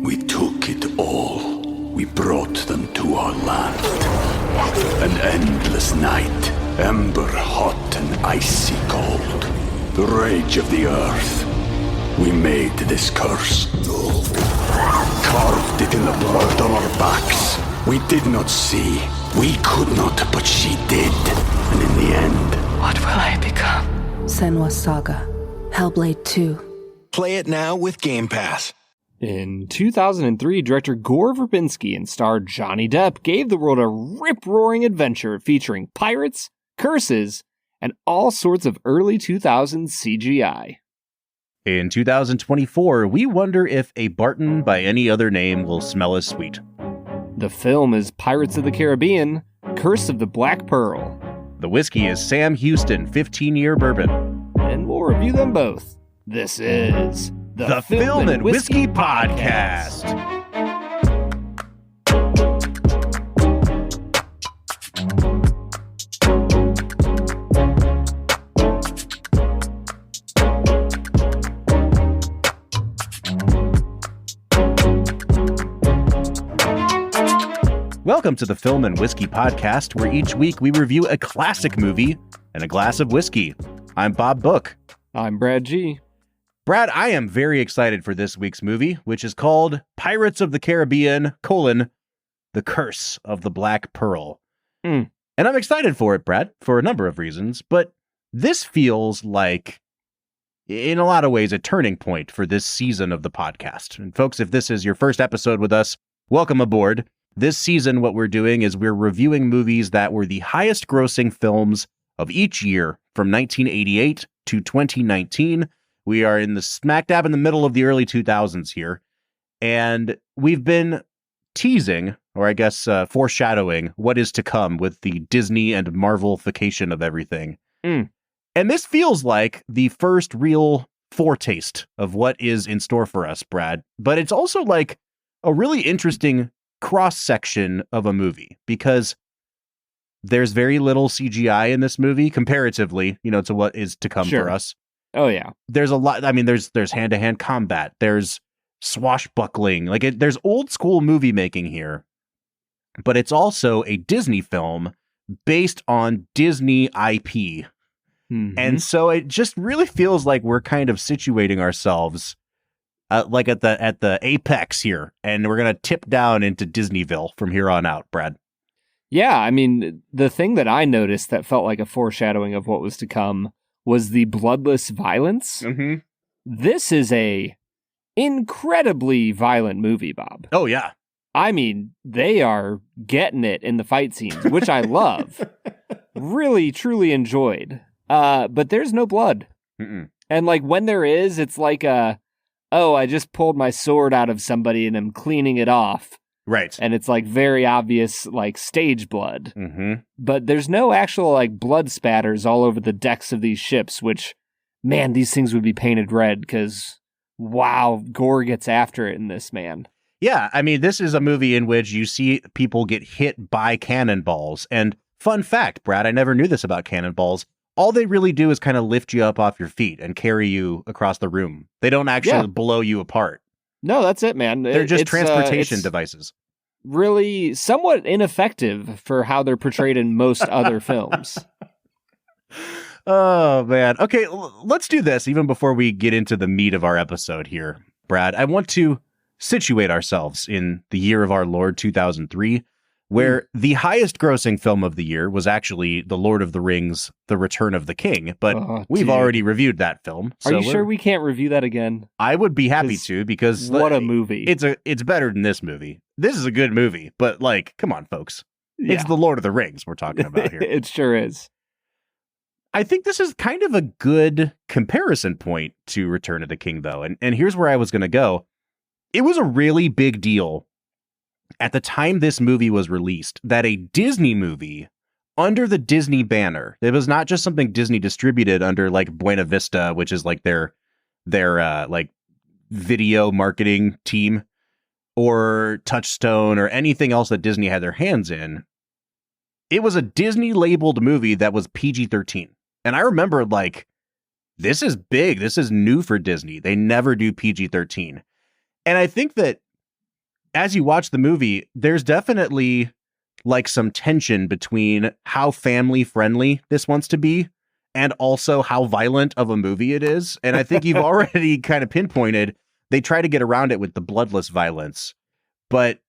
We took it all. We brought them to our land. An endless night, ember hot and icy cold. The rage of the earth. We made this curse. Carved it in the blood on our backs. We did not see. We could not, but she did. And in the end... What will I become? Senua's Saga. Hellblade 2. Play it now with Game Pass. In 2003, director Gore Verbinski and star Johnny Depp gave the world a rip-roaring adventure featuring pirates, curses, and all sorts of early 2000s CGI. In 2024, we wonder if a Barton by any other name will smell as sweet. The film is Pirates of the Caribbean, Curse of the Black Pearl. The whiskey is Sam Houston 15-year bourbon. And we'll review them both. This is... The Film and Whiskey Podcast. Welcome to the Film and Whiskey Podcast, where each week we review a classic movie and a glass of whiskey. I'm Bob Book. I'm Brad G. Brad, I am very excited for this week's movie, which is called Pirates of the Caribbean, The Curse of the Black Pearl. And I'm excited for it, Brad, for a number of reasons, but this feels like, in a lot of ways, a turning point for this season of the podcast. And folks, if this is your first episode with us, welcome aboard. This season, what we're doing is we're reviewing movies that were the highest grossing films of each year from 1988 to 2019. We are in the smack dab in the middle of the early 2000s here, and we've been teasing, or I guess foreshadowing, what is to come with the Disney and Marvel-fication of everything. And this feels like the first real foretaste of what is in store for us, Brad. But it's also like a really interesting cross-section of a movie, because there's very little CGI in this movie comparatively, to what is to come for us. Oh, yeah. There's a lot. I mean, there's hand-to-hand combat. There's swashbuckling. There's old school movie making here, but it's also a Disney film based on Disney IP. And so it just really feels like we're kind of situating ourselves at the apex here, and we're going to tip down into Disneyville from here on out, Brad. Yeah, I mean, the thing that I noticed that felt like a foreshadowing of what was to come was the bloodless violence. This is a incredibly violent movie, Bob. Oh, yeah. I mean, they are getting it in the fight scenes, which I love. Really, truly enjoyed. But there's no blood. And when there is, it's like I just pulled my sword out of somebody and I'm cleaning it off. Right. And it's very obvious, stage blood. But there's no actual blood spatters all over the decks of these ships, which, man, these things would be painted red because, wow, Gore gets after it in this, man. Yeah, I mean, this is a movie in which you see people get hit by cannonballs. And fun fact, Brad, I never knew this about cannonballs. All they really do is kind of lift you up off your feet and carry you across the room. They don't actually blow you apart. No, that's it, man. They're just transportation devices. Really somewhat ineffective for how they're portrayed in most other films. Oh, man. Okay, let's do this even before we get into the meat of our episode here, Brad. I want to situate ourselves in the year of our Lord 2003, where the highest grossing film of the year was actually The Lord of the Rings, The Return of the King. But we've already reviewed that film. Are you sure we can't review that again? I would be happy to, because what a movie. It's better than this movie. This is a good movie, but come on, folks. Yeah. It's The Lord of the Rings we're talking about here. It sure is. I think this is kind of a good comparison point to Return of the King, though. And here's where I was going to go. It was a really big deal at the time this movie was released that a Disney movie under the Disney banner, it was not just something Disney distributed under Buena Vista, which is their video marketing team, or Touchstone, or anything else that Disney had their hands in. It was a Disney labeled movie that was PG-13. And I remember this is big. This is new for Disney. They never do PG-13. And I think that as you watch the movie, there's definitely like some tension between how family friendly this wants to be and also how violent of a movie it is. And I think you've already kind of pinpointed, they try to get around it with the bloodless violence. But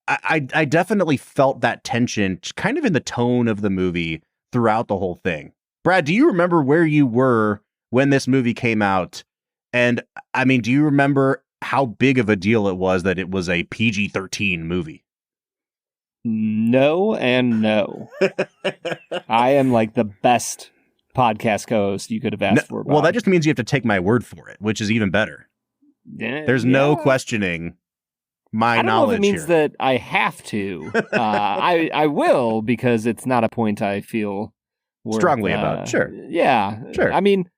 I definitely felt that tension kind of in the tone of the movie throughout the whole thing. Brad, do you remember where you were when this movie came out? And I mean, do you remember how big of a deal it was that it was a PG-13 movie? No and no. I am like the best podcast co-host you could have asked for, Bob. Well, that just means you have to take my word for it, which is even better. There's no questioning my knowledge. I don't know if it means that I have to. I will, because it's not a point I feel strongly about. Sure. Yeah. Sure. I mean,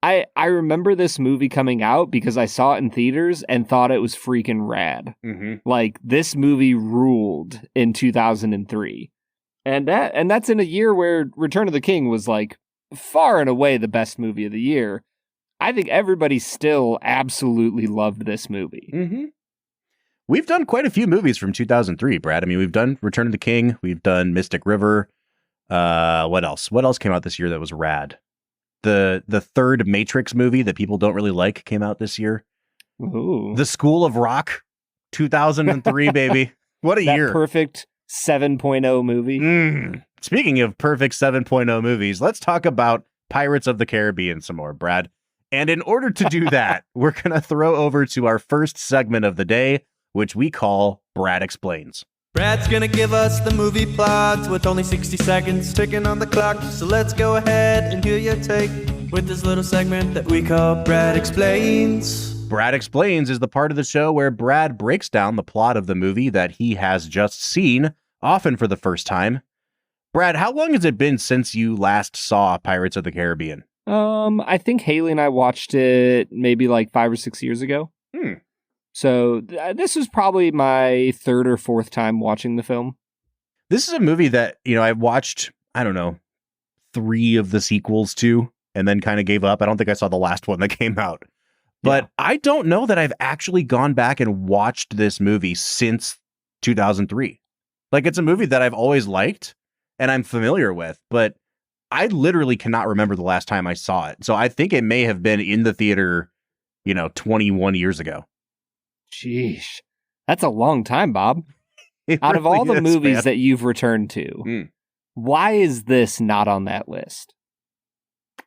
I remember this movie coming out because I saw it in theaters and thought it was freaking rad. Mm-hmm. Like, this movie ruled in 2003. And that's in a year where Return of the King was like far and away the best movie of the year. I think everybody still absolutely loved this movie. Mm-hmm. We've done quite a few movies from 2003, Brad. I mean, we've done Return of the King. We've done Mystic River. What else? What else came out this year that was rad? The third Matrix movie that people don't really like came out this year. Ooh. The School of Rock, 2003, baby. What a year. Perfect 7.0 movie. Speaking of perfect 7.0 movies, let's talk about Pirates of the Caribbean some more, Brad. And in order to do that, we're going to throw over to our first segment of the day, which we call Brad Explains. Brad's gonna give us the movie plot with only 60 seconds ticking on the clock. So let's go ahead and hear your take with this little segment that we call Brad Explains. Brad Explains is the part of the show where Brad breaks down the plot of the movie that he has just seen, often for the first time. Brad, how long has it been since you last saw Pirates of the Caribbean? I think Haley and I watched it maybe like 5 or 6 years ago. So this was probably my third or fourth time watching the film. This is a movie that, I watched, 3 of the sequels to, and then kind of gave up. I don't think I saw the last one that came out. But I don't know that I've actually gone back and watched this movie since 2003. Like, it's a movie that I've always liked and I'm familiar with, but I literally cannot remember the last time I saw it. So I think it may have been in the theater, 21 years ago. Sheesh. That's a long time, Bob. Out of all the movies that you've returned to, why is this not on that list?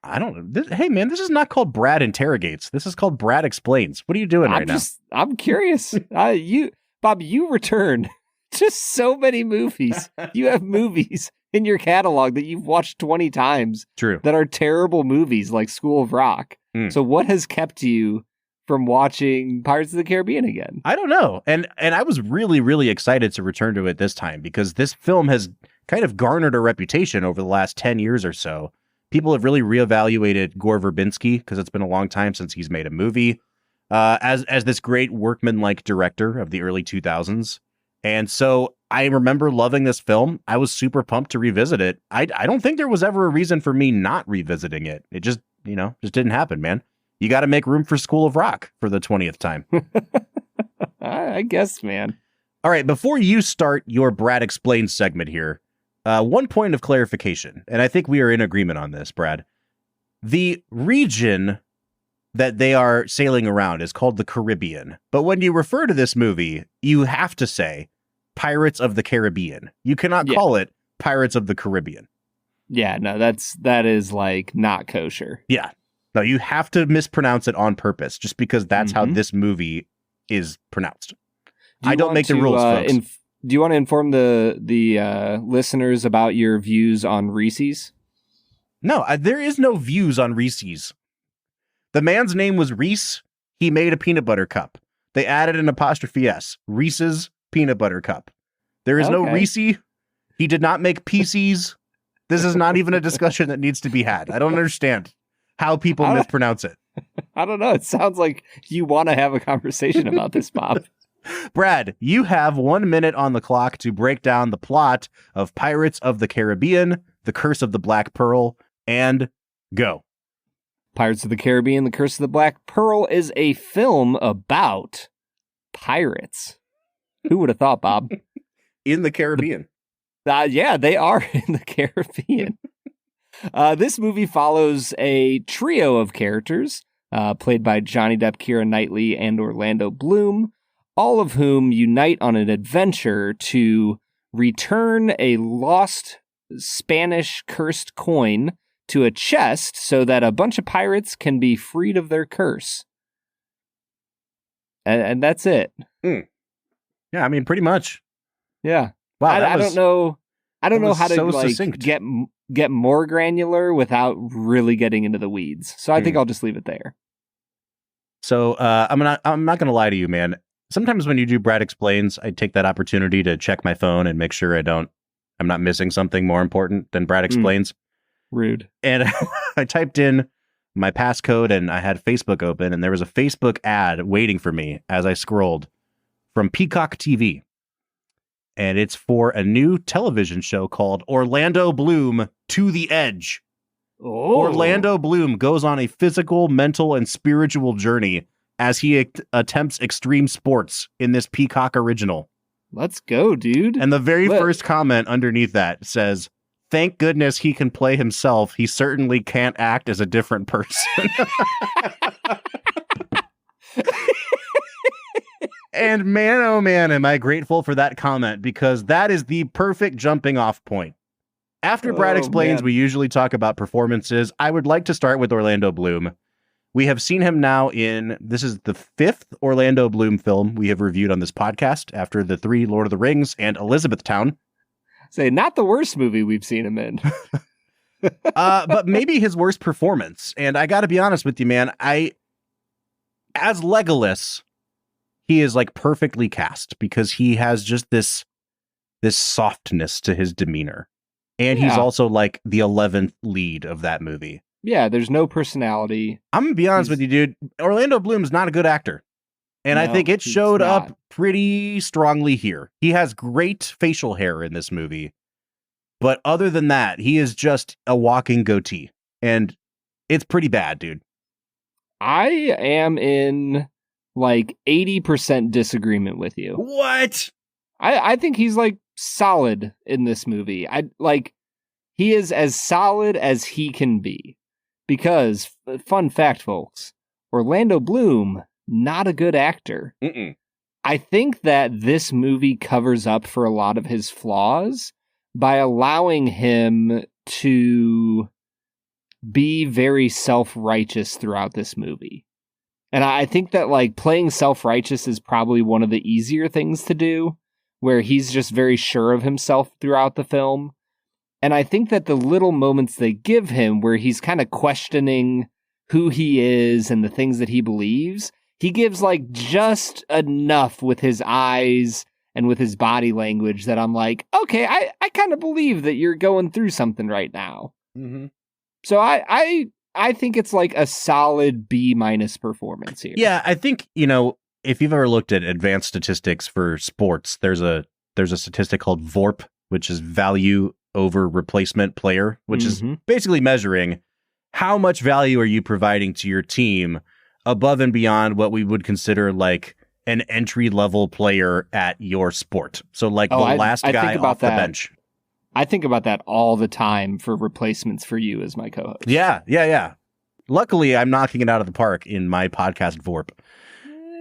I don't know. Hey, man, this is not called Brad Interrogates. This is called Brad Explains. What are you doing right now? I'm curious. Bob, you return to so many movies. You have movies in your catalog that you've watched 20 times. True. That are terrible movies like School of Rock. So what has kept you from watching Pirates of the Caribbean again? I don't know. And I was really, really excited to return to it this time because this film has kind of garnered a reputation over the last 10 years or so. People have really reevaluated Gore Verbinski because it's been a long time since he's made a movie as this great workman-like director of the early 2000s. And so I remember loving this film. I was super pumped to revisit it. I don't think there was ever a reason for me not revisiting it. It just, just didn't happen, man. You got to make room for School of Rock for the 20th time. I guess, man. All right, before you start your Brad Explains segment here, one point of clarification, and I think we are in agreement on this, Brad. The region that they are sailing around is called the Caribbean. But when you refer to this movie, you have to say Pirates of the Caribbean. You cannot call it Pirates of the Caribbean. Yeah, no, that is like not kosher. Yeah. No, you have to mispronounce it on purpose just because that's how this movie is pronounced. I don't make the rules, folks. Do you want to inform the listeners about your views on Reese's? No, there is no views on Reese's. The man's name was Reese. He made a peanut butter cup. They added an apostrophe S. Reese's peanut butter cup. There is no Reese. He did not make PCs. This is not even a discussion that needs to be had. I don't understand how people mispronounce it. I don't know. It sounds like you want to have a conversation about this, Bob. Brad, you have 1 minute on the clock to break down the plot of Pirates of the Caribbean, The Curse of the Black Pearl, and go. Pirates of the Caribbean, The Curse of the Black Pearl is a film about pirates. Who would have thought, Bob? In the Caribbean. Yeah, they are in the Caribbean. This movie follows a trio of characters played by Johnny Depp, Keira Knightley, and Orlando Bloom, all of whom unite on an adventure to return a lost Spanish cursed coin to a chest so that a bunch of pirates can be freed of their curse. And that's it. Yeah, I mean, pretty much. Yeah. Wow, I don't know. I don't know how to so like succinct. get more granular without really getting into the weeds. So I think I'll just leave it there. So I'm not gonna lie to you, man. Sometimes when you do Brad Explains, I take that opportunity to check my phone and make sure I'm not missing something more important than Brad Explains. Rude. And I typed in my passcode and I had Facebook open and there was a Facebook ad waiting for me as I scrolled from Peacock TV. And it's for a new television show called Orlando Bloom to the Edge. Oh. Orlando Bloom goes on a physical, mental, and spiritual journey as he attempts extreme sports in this Peacock original. Let's go, dude. And the very first comment underneath that says, "Thank goodness he can play himself. He certainly can't act as a different person." And man, oh man, am I grateful for that comment, because that is the perfect jumping off point. After Brad Explains, we usually talk about performances. I would like to start with Orlando Bloom. We have seen him now this is the 5th Orlando Bloom film we have reviewed on this podcast after the 3 Lord of the Rings and Elizabethtown. Say, not the worst movie we've seen him in. But maybe his worst performance. And I got to be honest with you, man. As Legolas, he is like perfectly cast because he has just this softness to his demeanor. And he's also like the 11th lead of that movie. Yeah, there's no personality. I'm going to be honest with you, dude. Orlando Bloom's not a good actor. And I think it showed up pretty strongly here. He has great facial hair in this movie. But other than that, he is just a walking goatee. And it's pretty bad, dude. I am in like 80% disagreement with you. What? I think he's like solid in this movie. He is as solid as he can be. Because, fun fact, folks, Orlando Bloom, not a good actor. I think that this movie covers up for a lot of his flaws by allowing him to be very self-righteous throughout this movie. And I think that like playing self-righteous is probably one of the easier things to do, where he's just very sure of himself throughout the film. And I think that the little moments they give him where he's kind of questioning who he is and the things that he believes, he gives like just enough with his eyes and with his body language that I'm like, okay, I kind of believe that you're going through something right now. Mm-hmm. So I think it's like a solid B- performance here. Yeah, I think, if you've ever looked at advanced statistics for sports, there's a statistic called VORP, which is value over replacement player, which is basically measuring how much value are you providing to your team above and beyond what we would consider like an entry level player at your sport. So like the last guy off the bench. I think about that all the time for replacements for you as my co-host. Yeah. Luckily, I'm knocking it out of the park in my podcast VORP.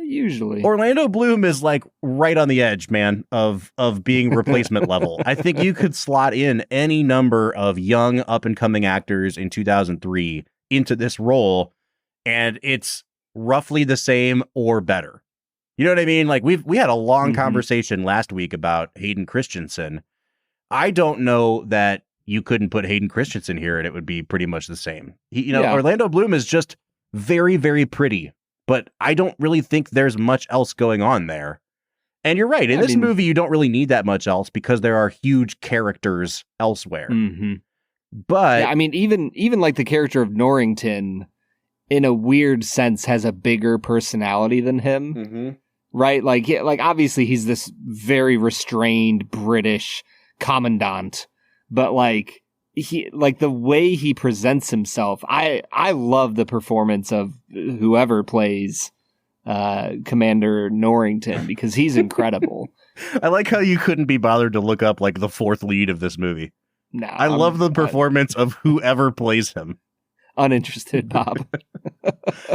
Usually. Orlando Bloom is like right on the edge, man, of being replacement level. I think you could slot in any number of young up and coming actors in 2003 into this role, and it's roughly the same or better. You know what I mean? Like we had a long conversation last week about Hayden Christensen. I don't know that you couldn't put Hayden Christensen here and it would be pretty much the same. Orlando Bloom is just very, very pretty. But I don't really think there's much else going on there. And you're right. In this movie, you don't really need that much else because there are huge characters elsewhere. But yeah, I mean, even like the character of Norrington, in a weird sense, has a bigger personality than him. Right? Like obviously he's this very restrained British commandant, but like the way he presents himself, I love the performance of whoever plays Commander Norrington, because he's incredible. I like how you couldn't be bothered to look up like the fourth lead of this movie. No, I love the performance of whoever plays him. Uninterested, Bob.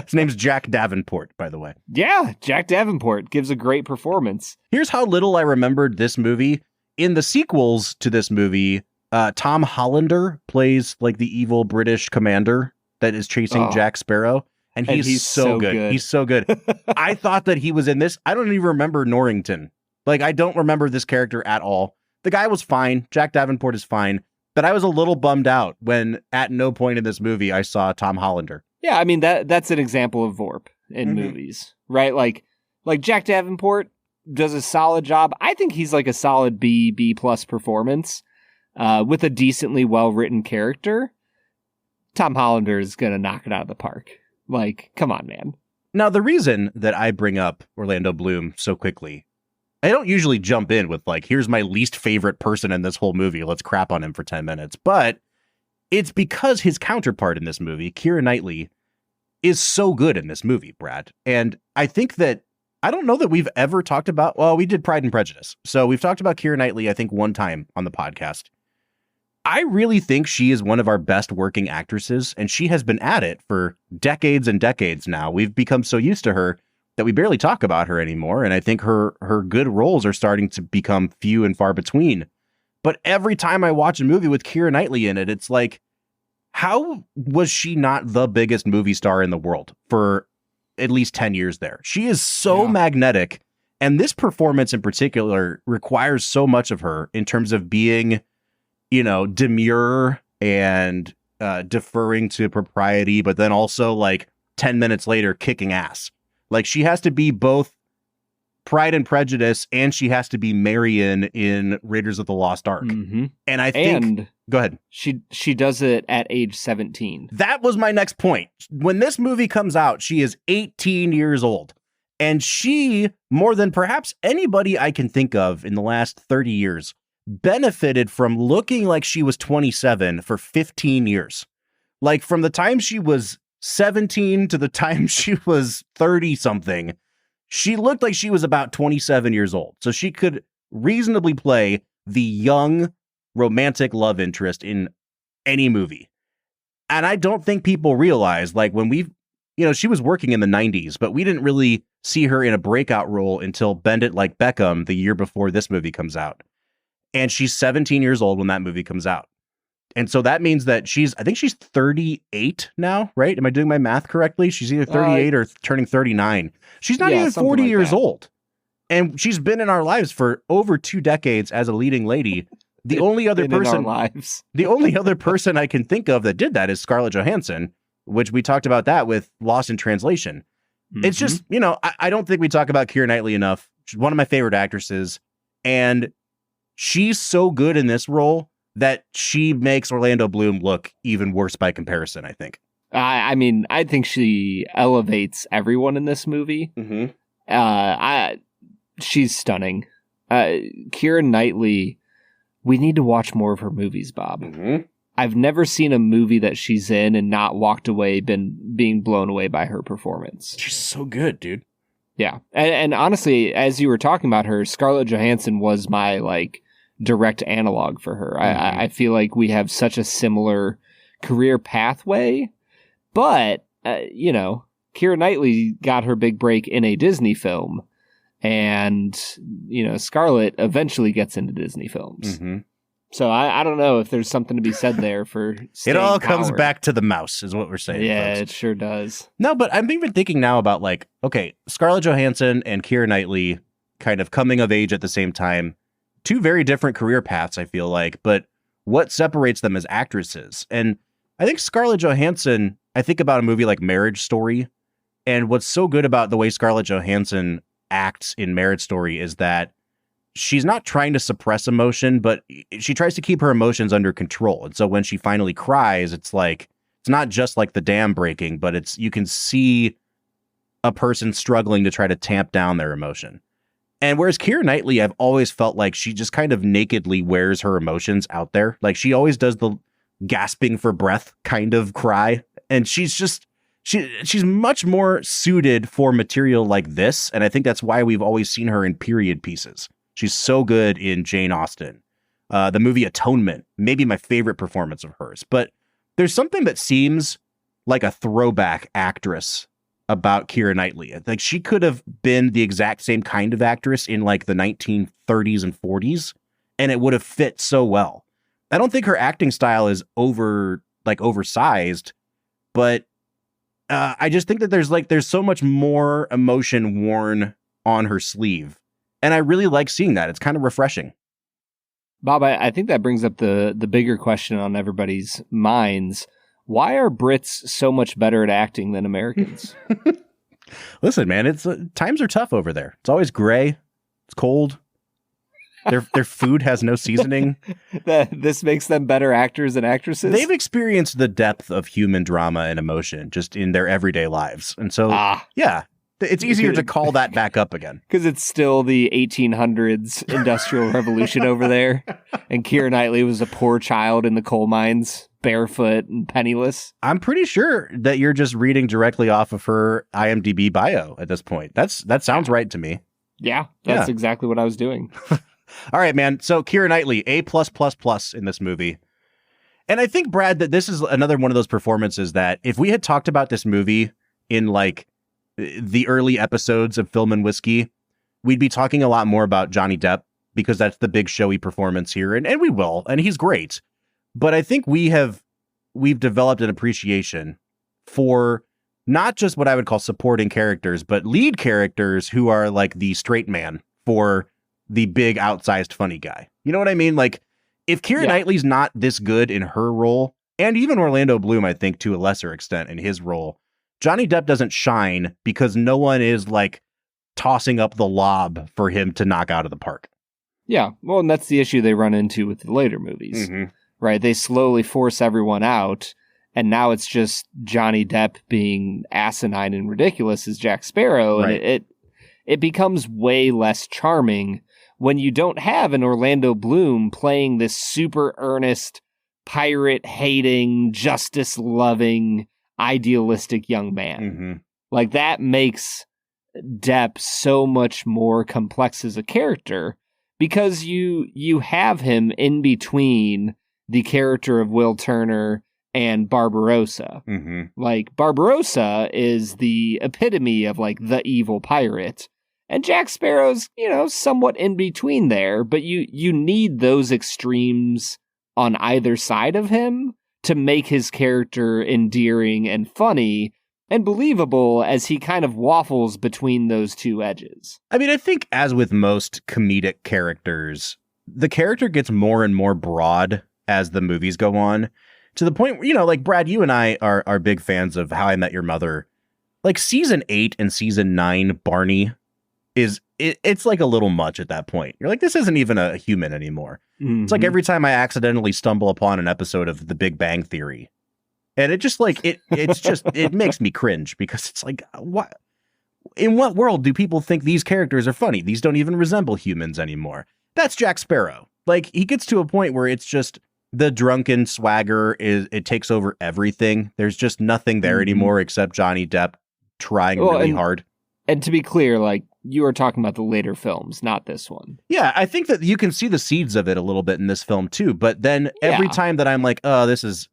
His name's Jack Davenport, by the way. Yeah, Jack Davenport gives a great performance. Here's how little I remembered this movie. In the sequels to this movie, Tom Hollander plays like the evil British commander that is chasing Jack Sparrow. And he's so good. He's so good. I thought that he was in this. I don't even remember Norrington. Like, I don't remember this character at all. The guy was fine. Jack Davenport is fine. But I was a little bummed out when at no point in this movie I saw Tom Hollander. Yeah, I mean, that's an example of VORP in movies, right? Like Jack Davenport does a solid job. I think he's like a solid B+ performance with a decently well-written character. Tom Hollander is going to knock it out of the park. Like, come on, man. Now, the reason that I bring up Orlando Bloom so quickly, I don't usually jump in with like, here's my least favorite person in this whole movie. Let's crap on him for 10 minutes. But it's because his counterpart in this movie, Keira Knightley, is so good in this movie, Brad. And I think that, I don't know that we've ever talked about, well, we did Pride and Prejudice. So we've talked about Keira Knightley, I think, one time on the podcast. I really think she is one of our best working actresses, and she has been at it for decades and decades now. We've become so used to her that we barely talk about her anymore, and I think her good roles are starting to become few and far between. But every time I watch a movie with Keira Knightley in it, it's like, how was she not the biggest movie star in the world for at least 10 years there? She is so magnetic, and this performance in particular requires so much of her in terms of being, you know, demure and deferring to propriety, but then also like 10 minutes later kicking ass. Like, she has to be both Pride and Prejudice, and she has to be Marion in Raiders of the Lost Ark. Mm-hmm. And I think... Go ahead. She does it at age 17. That was my next point. When this movie comes out, she is 18 years old. And she, more than perhaps anybody I can think of in the last 30 years, benefited from looking like she was 27 for 15 years. Like, from the time she was 17 to the time she was 30 something, she looked like she was about 27 years old. So she could reasonably play the young romantic love interest in any movie. And I don't think people realize, like, when she was working in the 90s, but we didn't really see her in a breakout role until Bend It Like Beckham the year before this movie comes out. And she's 17 years old when that movie comes out. And so that means that I think she's 38 now, right? Am I doing my math correctly? She's either 38 or turning 39. She's not even 40 years old. And she's been in our lives for over 2 decades as a leading lady. The only other person I can think of that did that is Scarlett Johansson, which we talked about that with Lost in Translation. Mm-hmm. It's just, I don't think we talk about Keira Knightley enough. She's one of my favorite actresses. And she's so good in this role that she makes Orlando Bloom look even worse by comparison, I think. I mean, I think she elevates everyone in this movie. Mm-hmm. She's stunning. Keira Knightley, we need to watch more of her movies, Bob. Mm-hmm. I've never seen a movie that she's in and not walked away, being blown away by her performance. She's so good, dude. Yeah. And honestly, as you were talking about her, Scarlett Johansson was my, like, direct analog for her. Mm-hmm. I feel like we have such a similar career pathway, but, Keira Knightley got her big break in a Disney film, and, Scarlett eventually gets into Disney films. Mm-hmm. So I don't know if there's something to be said there for it all comes back to the mouse is what we're saying. Yeah, folks. It sure does. No, but I'm even thinking now about, like, okay, Scarlett Johansson and Keira Knightley kind of coming of age at the same time. 2 very different career paths, I feel like, but what separates them as actresses? And I think Scarlett Johansson, I think about a movie like Marriage Story, and what's so good about the way Scarlett Johansson acts in Marriage Story is that she's not trying to suppress emotion, but she tries to keep her emotions under control. And so when she finally cries, it's like, it's not just like the dam breaking, but you can see a person struggling to try to tamp down their emotion. And whereas Keira Knightley, I've always felt like she just kind of nakedly wears her emotions out there. Like, she always does the gasping for breath kind of cry. And she's she's much more suited for material like this, and I think that's why we've always seen her in period pieces. She's so good in Jane Austen. The movie Atonement, maybe my favorite performance of hers. But there's something that seems like a throwback actress about Keira Knightley. Like she could have been the exact same kind of actress in like the 1930s and 40s, and it would have fit so well. I don't think her acting style is oversized, but I just think that there's so much more emotion worn on her sleeve. And I really like seeing that. It's kind of refreshing. Bob, I think that brings up the bigger question on everybody's minds. Why are Brits so much better at acting than Americans? Listen, man, it's times are tough over there. It's always gray. It's cold. Their food has no seasoning. This makes them better actors and actresses? They've experienced the depth of human drama and emotion just in their everyday lives. And so, yeah, it's easier to call that back up again. Because it's still the 1800s Industrial Revolution over there. And Keira Knightley was a poor child in the coal mines, barefoot and penniless. I'm pretty sure that you're just reading directly off of her IMDb bio at this point. That sounds right to me. Yeah, that's exactly what I was doing. All right, man. So Keira Knightley, A+++ in this movie. And I think, Brad, that this is another one of those performances that if we had talked about this movie in like the early episodes of Film and Whiskey, we'd be talking a lot more about Johnny Depp because that's the big showy performance here. And we will, and he's great. But I think we've developed an appreciation for not just what I would call supporting characters, but lead characters who are like the straight man for the big outsized funny guy. You know what I mean? Like if Keira Knightley's not this good in her role, and even Orlando Bloom, I think to a lesser extent in his role, Johnny Depp doesn't shine because no one is like tossing up the lob for him to knock out of the park. Yeah. Well, and that's the issue they run into with the later movies, right? They slowly force everyone out. And now it's just Johnny Depp being asinine and ridiculous as Jack Sparrow. Right. And it becomes way less charming when you don't have an Orlando Bloom playing this super earnest, pirate-hating, justice-loving, idealistic young man. Like, that makes Depp so much more complex as a character because you have him in between the character of Will Turner and Barbarossa. Like, Barbarossa is the epitome of, like, the evil pirate. And Jack Sparrow's, somewhat in between there, but you need those extremes on either side of him to make his character endearing and funny and believable as he kind of waffles between those two edges. I mean, I think as with most comedic characters, the character gets more and more broad as the movies go on, to the point where, like Brad, you and I are big fans of How I Met Your Mother. Like season 8 and season 9, Barney it's like a little much at that point. You're like, this isn't even a human anymore. It's like every time I accidentally stumble upon an episode of The Big Bang Theory, and it just like it makes me cringe because it's like, what? In what world do people think these characters are funny? These don't even resemble humans anymore. That's Jack Sparrow. Like he gets to a point where it's just the drunken swagger it takes over everything. There's just nothing there anymore except Johnny Depp trying really hard. And to be clear, like, you are talking about the later films, not this one. Yeah, I think that you can see the seeds of it a little bit in this film, too. But then every time that I'm like, oh, this is...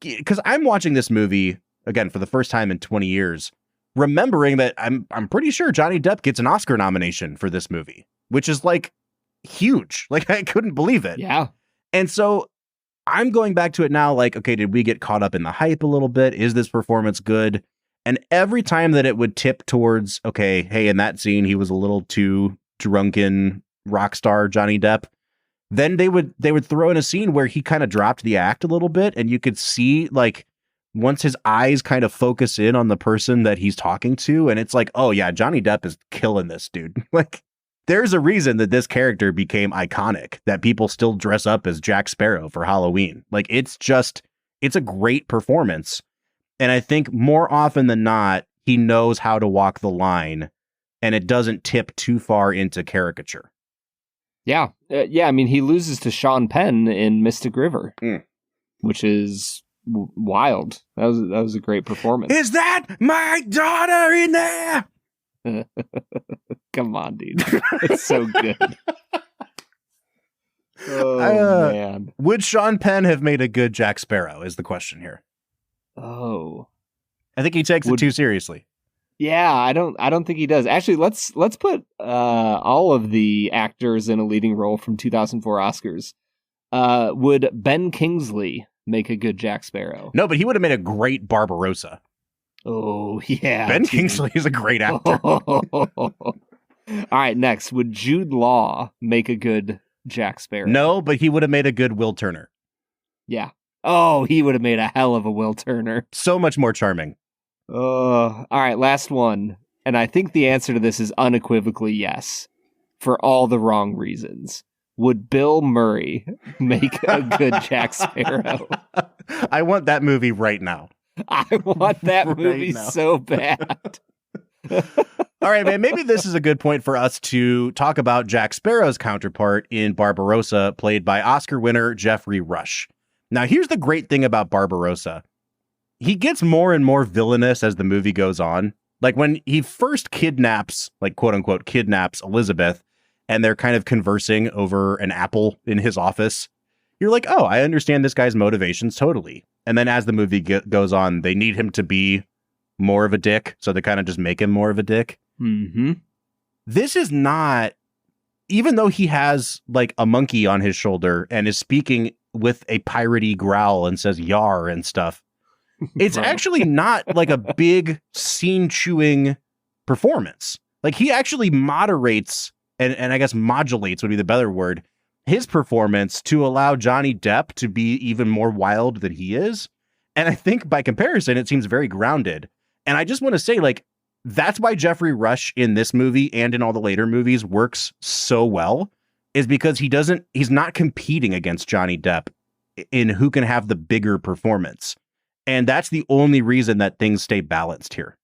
Because I'm watching this movie, again, for the first time in 20 years, remembering that I'm pretty sure Johnny Depp gets an Oscar nomination for this movie, which is, like, huge. Like, I couldn't believe it. Yeah. And so I'm going back to it now, like, okay, did we get caught up in the hype a little bit? Is this performance good? And every time that it would tip towards, okay, hey, in that scene, he was a little too drunken rock star Johnny Depp, then they would throw in a scene where he kind of dropped the act a little bit. And you could see, like, once his eyes kind of focus in on the person that he's talking to, and it's like, oh, yeah, Johnny Depp is killing this dude. Like, there's a reason that this character became iconic, that people still dress up as Jack Sparrow for Halloween. Like, it's a great performance. And I think more often than not, he knows how to walk the line and it doesn't tip too far into caricature. Yeah. I mean, he loses to Sean Penn in Mystic River, which is wild. That was a great performance. Is that my daughter in there? Come on, dude. It's so good. Oh, man. Would Sean Penn have made a good Jack Sparrow is the question here. Oh. I think he takes it too seriously. Yeah, I don't think he does. Actually, let's put all of the actors in a leading role from 2004 Oscars. Would Ben Kingsley make a good Jack Sparrow? No, but he would have made a great Barbarossa. Oh, yeah. Ben Kingsley is a great actor. All right, next. Would Jude Law make a good Jack Sparrow? No, but he would have made a good Will Turner. Yeah. Oh, he would have made a hell of a Will Turner. So much more charming. All right, last one. And I think the answer to this is unequivocally yes, for all the wrong reasons. Would Bill Murray make a good Jack Sparrow? I want that movie right now. I want that movie so bad. All right, man, maybe this is a good point for us to talk about Jack Sparrow's counterpart in Barbarossa, played by Oscar winner Jeffrey Rush. Now, here's the great thing about Barbarossa. He gets more and more villainous as the movie goes on. Like when he first kidnaps, like quote unquote, kidnaps Elizabeth, and they're kind of conversing over an apple in his office. You're like, oh, I understand this guy's motivations totally. And then as the movie goes on, they need him to be more of a dick. So they kind of just make him more of a dick. Mm-hmm. This is not, even though he has like a monkey on his shoulder and is speaking with a piratey growl and says yar and stuff. It's actually not like a big scene chewing performance. Like he actually moderates and I guess modulates would be the better word, his performance to allow Johnny Depp to be even more wild than he is. And I think by comparison, it seems very grounded. And I just want to say, like, that's why Jeffrey Rush in this movie and in all the later movies works so well, is because he's not competing against Johnny Depp in who can have the bigger performance. And that's the only reason that things stay balanced here.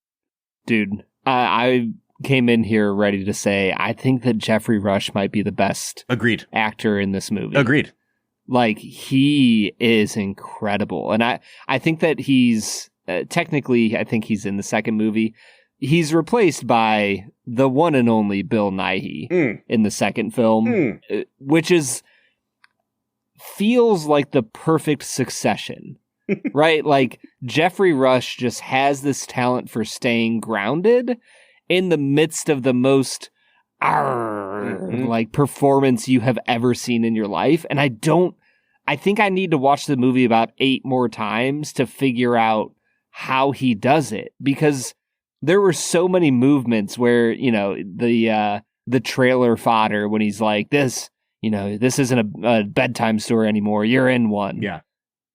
Dude, I came in here ready to say, I think that Jeffrey Rush might be the best Agreed. actor in this movie. Agreed. Like, he is incredible. And I think that he's, technically, I think he's in the second movie. He's replaced by the one and only Bill Nighy in the second film, which feels like the perfect succession, right? Like, Jeffrey Rush just has this talent for staying grounded in the midst of the most like performance you have ever seen in your life. And I think I need to watch the movie about 8 more times to figure out how he does it, because there were so many movements where, you know, the trailer fodder when he's like, this isn't a bedtime story anymore. You're in one. Yeah.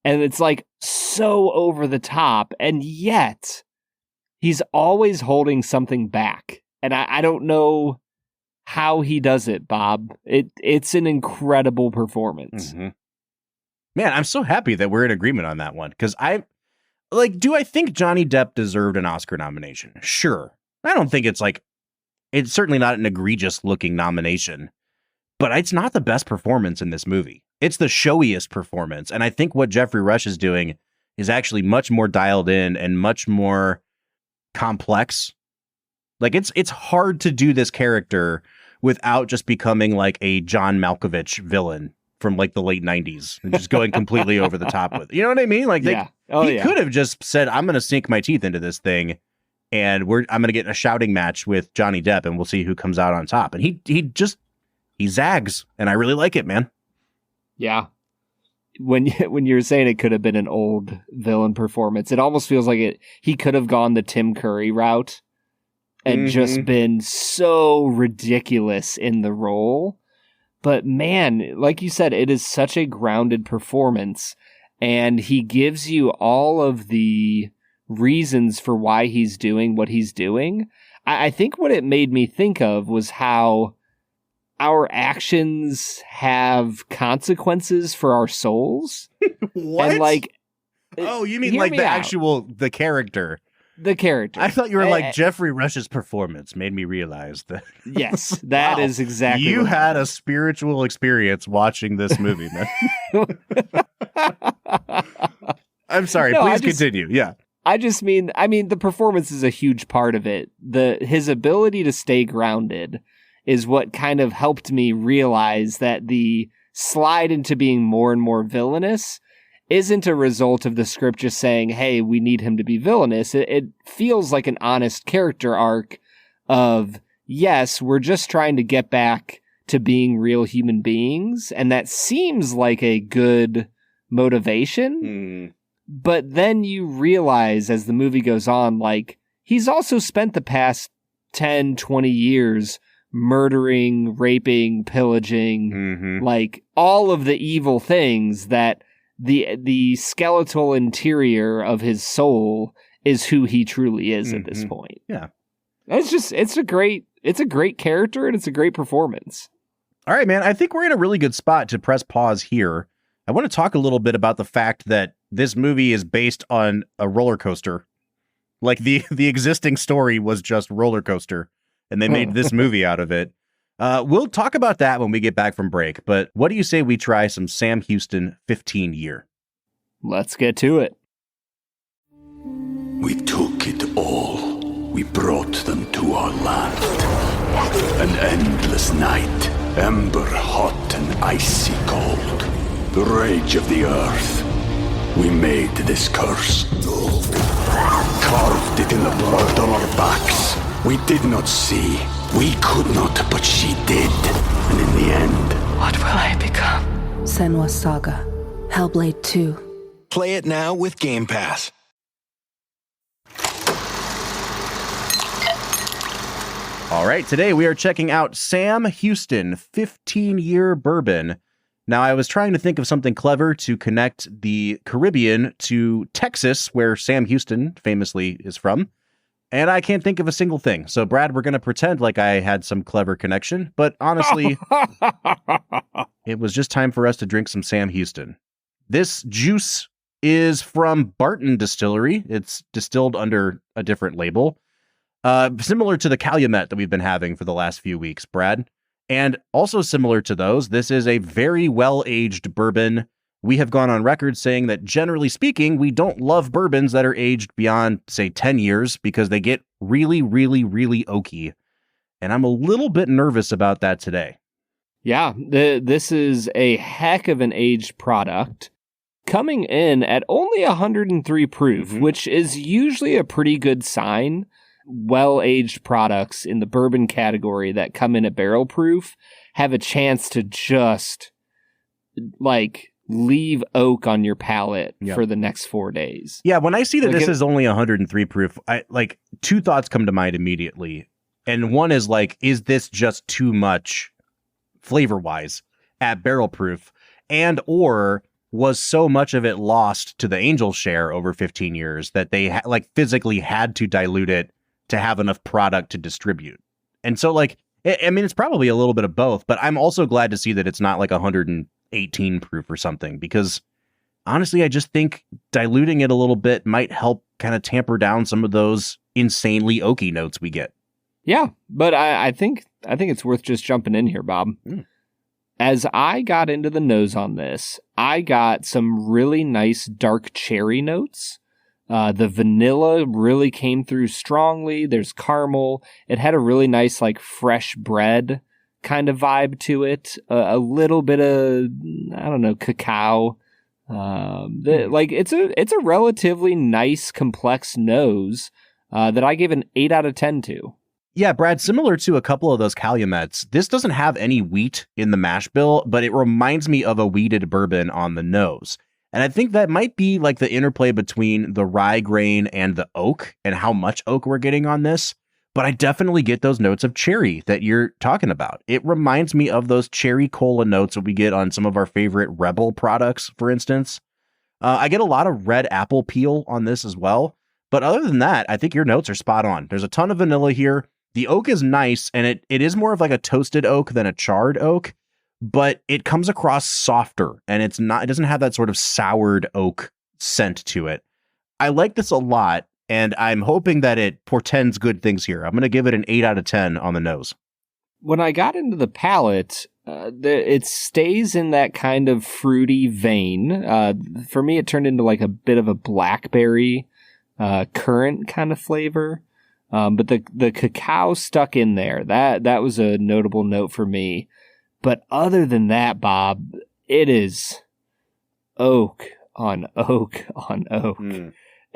And it's like so over the top. And yet he's always holding something back. And I don't know how he does it, Bob. It's an incredible performance. Mm-hmm. Man, I'm so happy that we're in agreement on that one. Because do I think Johnny Depp deserved an Oscar nomination? Sure. I don't think it's certainly not an egregious looking nomination, but it's not the best performance in this movie. It's the showiest performance. And I think what Jeffrey Rush is doing is actually much more dialed in and much more complex. Like it's hard to do this character without just becoming like a John Malkovich villain from like the late 90s and just going completely over the top with it. You know what I mean? Like he could have just said, I'm going to sink my teeth into this thing and I'm going to get in a shouting match with Johnny Depp and we'll see who comes out on top. And he zags and I really like it, man. Yeah. When you're saying it could have been an old villain performance, it almost feels like he could have gone the Tim Curry route and just been so ridiculous in the role. But man, like you said, it is such a grounded performance, and he gives you all of the reasons for why he's doing what he's doing. I think what it made me think of was how our actions have consequences for our souls. What? And like, oh, you mean like the character? The character. I thought you were like Jeffrey Rush's performance made me realize that. Yes, that is exactly. You had a spiritual experience watching this movie, man. I'm sorry. No, Please continue. Yeah. I mean, the performance is a huge part of it. His ability to stay grounded is what kind of helped me realize that the slide into being more and more villainous isn't a result of the script just saying, hey, we need him to be villainous. It feels like an honest character arc of, yes, we're just trying to get back to being real human beings. And that seems like a good motivation. But then you realize as the movie goes on, like, he's also spent the past 10, 20 years murdering, raping, pillaging, like all of the evil things that the skeletal interior of his soul is who he truly is at this point. Yeah. It's a great character and it's a great performance. All right, man. I think we're in a really good spot to press pause here. I want to talk a little bit about the fact that this movie is based on a roller coaster. Like the existing story was just roller coaster, and they made this movie out of it. We'll talk about that when we get back from break, but what do you say we try some Sam Houston 15 Year? Let's get to it. We took it all. We brought them to our land. An endless night, ember hot and icy cold. The rage of the earth. We made this curse. Carved it in the blood on our backs. We did not see. We could not, but she did. And in the end... What will I become? Senua's Saga. Hellblade 2. Play it now with Game Pass. All right, today we are checking out Sam Houston 15 Year Bourbon. Now, I was trying to think of something clever to connect the Caribbean to Texas, where Sam Houston famously is from, and I can't think of a single thing. So, Brad, we're going to pretend like I had some clever connection, but honestly, it was just time for us to drink some Sam Houston. This juice is from Barton Distillery. It's distilled under a different label, similar to the Calumet that we've been having for the last few weeks, Brad. And also similar to those, this is a very well-aged bourbon. We have gone on record saying that, generally speaking, we don't love bourbons that are aged beyond, say, 10 years because they get really, really, really oaky. And I'm a little bit nervous about that today. Yeah, this is a heck of an aged product. Coming in at only 103 proof, which is usually a pretty good sign. Well-aged products in the bourbon category that come in at barrel proof have a chance to just like leave oak on your palate for the next 4 days. Yeah, when I see that this is only 103 proof, two thoughts come to mind immediately. And one is like, is this just too much flavor-wise at barrel proof? And or was so much of it lost to the angel share over 15 years that they physically had to dilute it to have enough product to distribute. And so it's probably a little bit of both, but I'm also glad to see that it's not like 118 proof or something, because honestly, I just think diluting it a little bit might help kind of tamper down some of those insanely oaky notes we get. Yeah, but I think it's worth just jumping in here, Bob. As I got into the nose on this, I got some really nice dark cherry notes. The vanilla really came through strongly. There's caramel. It had a really nice, fresh bread kind of vibe to it. A little bit of, cacao. It's a relatively nice, complex nose that I gave an 8 out of 10 to. Yeah, Brad, similar to a couple of those Calumets, this doesn't have any wheat in the mash bill, but it reminds me of a wheated bourbon on the nose. And I think that might be the interplay between the rye grain and the oak and how much oak we're getting on this. But I definitely get those notes of cherry that you're talking about. It reminds me of those cherry cola notes that we get on some of our favorite Rebel products, for instance. I get a lot of red apple peel on this as well. But other than that, I think your notes are spot on. There's a ton of vanilla here. The oak is nice, and it is more of a toasted oak than a charred oak. But it comes across softer, and it doesn't have that sort of soured oak scent to it. I like this a lot, and I'm hoping that it portends good things here. I'm going to give it an 8 out of 10 on the nose. when I got into the palate, it stays in that kind of fruity vein. For me, it turned into like a bit of a blackberry currant kind of flavor. But the cacao stuck in there. That was a notable note for me. But other than that, Bob, it is oak on oak on oak.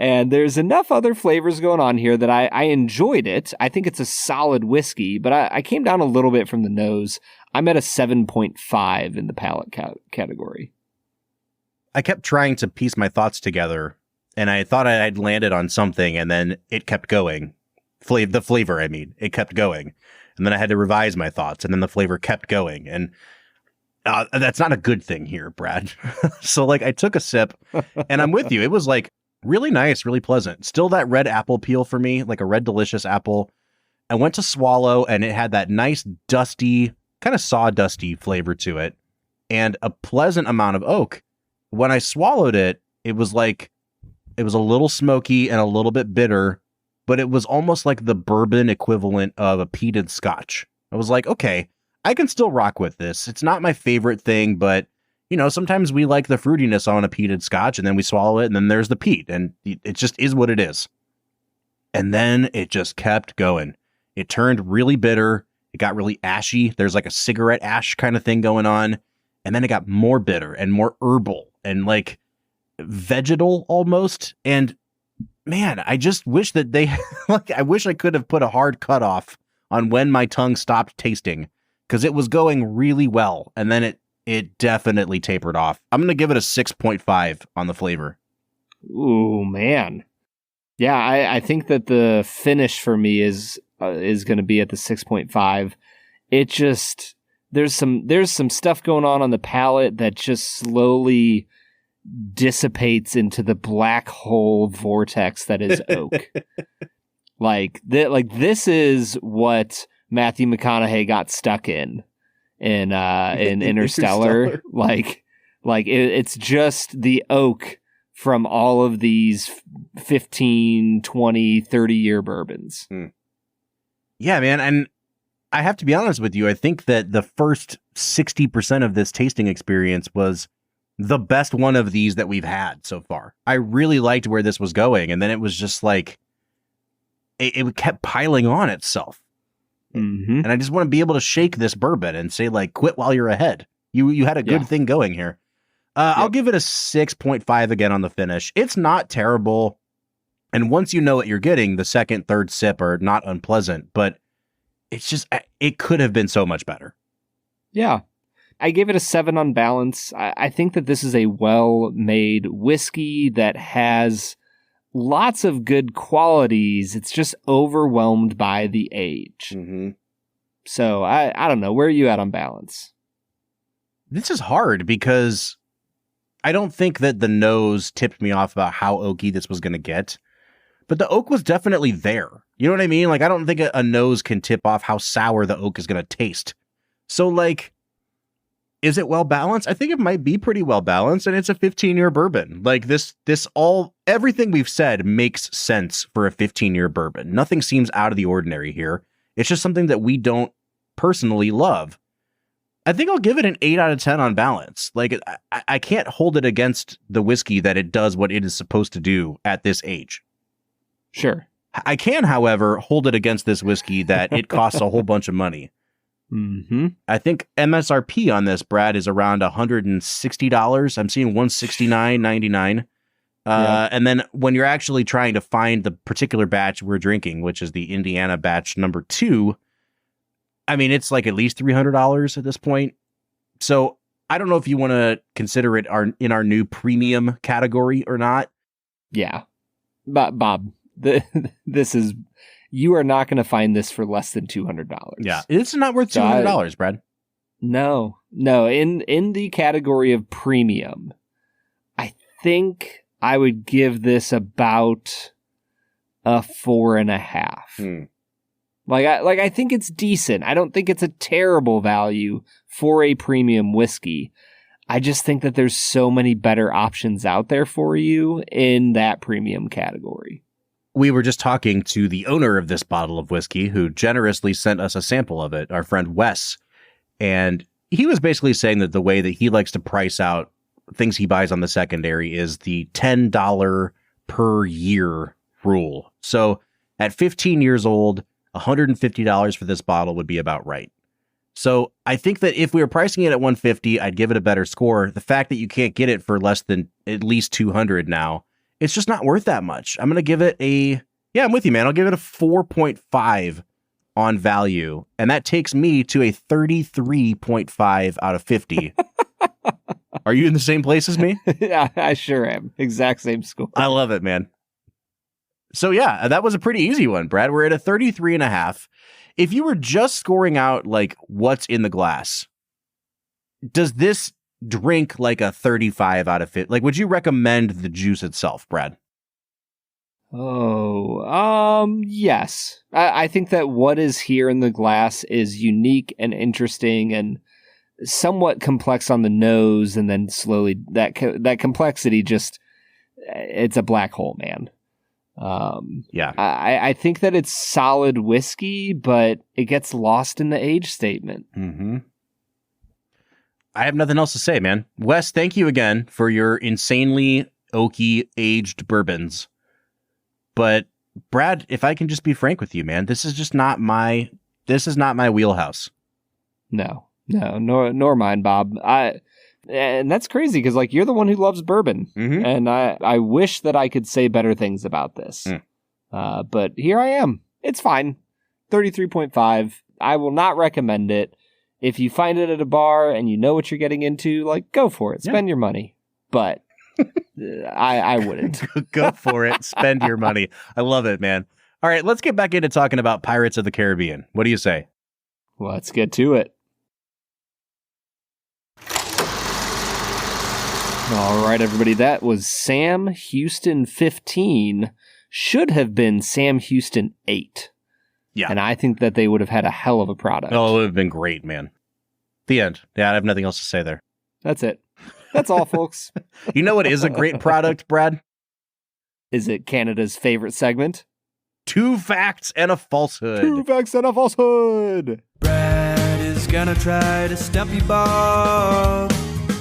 And there's enough other flavors going on here that I enjoyed it. I think it's a solid whiskey, but I came down a little bit from the nose. I'm at a 7.5 in the palate category. I kept trying to piece my thoughts together, and I thought I'd landed on something, and then it kept going. The flavor, I mean, it kept going. And then I had to revise my thoughts, and then the flavor kept going. And that's not a good thing here, Brad. So, like, I took a sip, and I'm with you. It was, like, really nice, really pleasant. Still that red apple peel for me, like a red delicious apple. I went to swallow, and it had that nice, dusty, kind of sawdusty flavor to it, and a pleasant amount of oak. When I swallowed it, it was like, it was a little smoky and a little bit bitter, but it was almost like the bourbon equivalent of a peated scotch. I was like, okay, I can still rock with this. It's not my favorite thing, but, you know, sometimes we like the fruitiness on a peated scotch, and then we swallow it, and then there's the peat, and it just is what it is. And then it just kept going. It turned really bitter. It got really ashy. There's like a cigarette ash kind of thing going on. And then it got more bitter and more herbal and like vegetal almost. And man, I just wish that they, like, I wish I could have put a hard cutoff on when my tongue stopped tasting, because it was going really well. And then it definitely tapered off. I'm going to give it a 6.5 on the flavor. Ooh, man. Yeah, I think that the finish for me is going to be at the 6.5. It just, there's some stuff going on the palate that just slowly dissipates into the black hole vortex that is oak. This is what Matthew McConaughey got stuck in Interstellar. It's just the oak from all of these 15, 20, 30-year bourbons. Yeah, man. And I have to be honest with you. I think that the first 60% of this tasting experience was the best one of these that we've had so far. I really liked where this was going. And then it was just like, it kept piling on itself. Mm-hmm. And I just want to be able to shake this bourbon and say, like, quit while you're ahead. You had a good thing going here. I'll give it a 6.5 again on the finish. It's not terrible. And once you know what you're getting, the second, third sip are not unpleasant, but it's just, it could have been so much better. Yeah. I gave it a 7 on balance. I think that this is a well-made whiskey that has lots of good qualities. It's just overwhelmed by the age. Mm-hmm. So I don't know. Where are you at on balance? This is hard because I don't think that the nose tipped me off about how oaky this was going to get, but the oak was definitely there. You know what I mean? Like, I don't think a nose can tip off how sour the oak is going to taste. So, like, is it well balanced? I think it might be pretty well balanced, and it's a 15-year bourbon. Like, everything we've said makes sense for a 15-year bourbon. Nothing seems out of the ordinary here. It's just something that we don't personally love. I think I'll give it an 8 out of 10 on balance. Like, I can't hold it against the whiskey that it does what it is supposed to do at this age. Sure. I can, however, hold it against this whiskey that it costs a whole bunch of money. Mm-hmm. I think MSRP on this, Brad, is around $160. I'm seeing $169.99. And then when you're actually trying to find the particular batch we're drinking, which is the Indiana batch number 2, I mean, it's like at least $300 at this point. So I don't know if you want to consider it in our new premium category or not. Yeah. But Bob, this is, you are not going to find this for less than $200. Yeah. It's not worth $200, Brad. No. In the category of premium, I think I would give this about a 4.5. I think it's decent. I don't think it's a terrible value for a premium whiskey. I just think that there's so many better options out there for you in that premium category. we were just talking to the owner of this bottle of whiskey who generously sent us a sample of it, our friend Wes. And he was basically saying that the way that he likes to price out things he buys on the secondary is the $10 per year rule. So at 15 years old, $150 for this bottle would be about right. So I think that if we were pricing it at $150, I'd give it a better score. The fact that you can't get it for less than at least $200 now, it's just not worth that much. I'm going to give it I'm with you, man. I'll give it a 4.5 on value. And that takes me to a 33.5 out of 50. Are you in the same place as me? Yeah, I sure am. Exact same score. I love it, man. So yeah, that was a pretty easy one, Brad. We're at a 33.5. If you were just scoring out like what's in the glass, does this drink like a 35 out of 50? Like, would you recommend the juice itself, Brad? Yes. I think that what is here in the glass is unique and interesting and somewhat complex on the nose, and then slowly that complexity just, it's a black hole, man. Yeah. I think that it's solid whiskey, but it gets lost in the age statement. Mm-hmm. I have nothing else to say, man. Wes, thank you again for your insanely oaky aged bourbons. But Brad, if I can just be frank with you, man, this is not my wheelhouse. No, nor mine, Bob. And that's crazy because like you're the one who loves bourbon, mm-hmm. and I wish that I could say better things about this. But here I am. It's fine. 33.5. I will not recommend it. If you find it at a bar and you know what you're getting into, like go for it. Spend your money. But I wouldn't. Go for it. Spend your money. I love it, man. All right, let's get back into talking about Pirates of the Caribbean. What do you say? Let's get to it. All right, everybody. That was Sam Houston 15. Should have been Sam Houston 8. Yeah. And I think that they would have had a hell of a product. Oh, it would have been great, man. The end. Yeah, I have nothing else to say there. That's it. That's all, folks. You know what is a great product, Brad? Is it Canada's favorite segment? 2 facts and a falsehood. 2 facts and a falsehood. Brad is gonna try to stump you, Bob.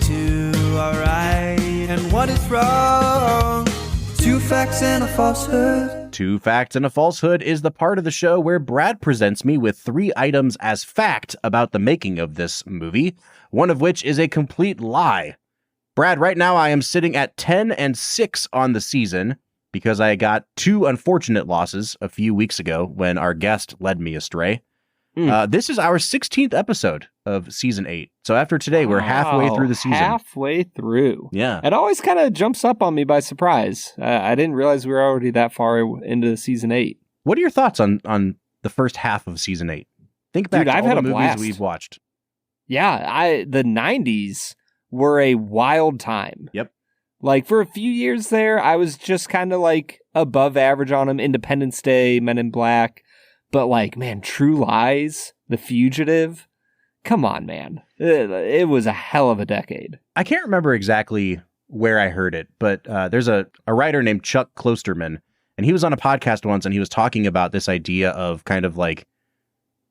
2 are right and 1 is wrong. 2 facts and a falsehood. 2 facts and a falsehood is the part of the show where Brad presents me with 3 items as fact about the making of this movie, one of which is a complete lie. Brad, right now I am sitting at 10-6 on the season because I got 2 unfortunate losses a few weeks ago when our guest led me astray. This is our 16th episode of season 8. So after today, we're halfway through the season. Halfway through. Yeah. It always kind of jumps up on me by surprise. I didn't realize we were already that far into season 8. What are your thoughts on the first half of season 8? Think back to I've all had the a movies blast. we've watched. Yeah, the 90s were a wild time. Yep. Like, for a few years there, I was just kind of, like, above average on them. Independence Day, Men in Black. But, like, man, True Lies, The Fugitive. Come on, man. It was a hell of a decade. I can't remember exactly where I heard it, but there's a writer named Chuck Klosterman, and he was on a podcast once, and he was talking about this idea of kind of like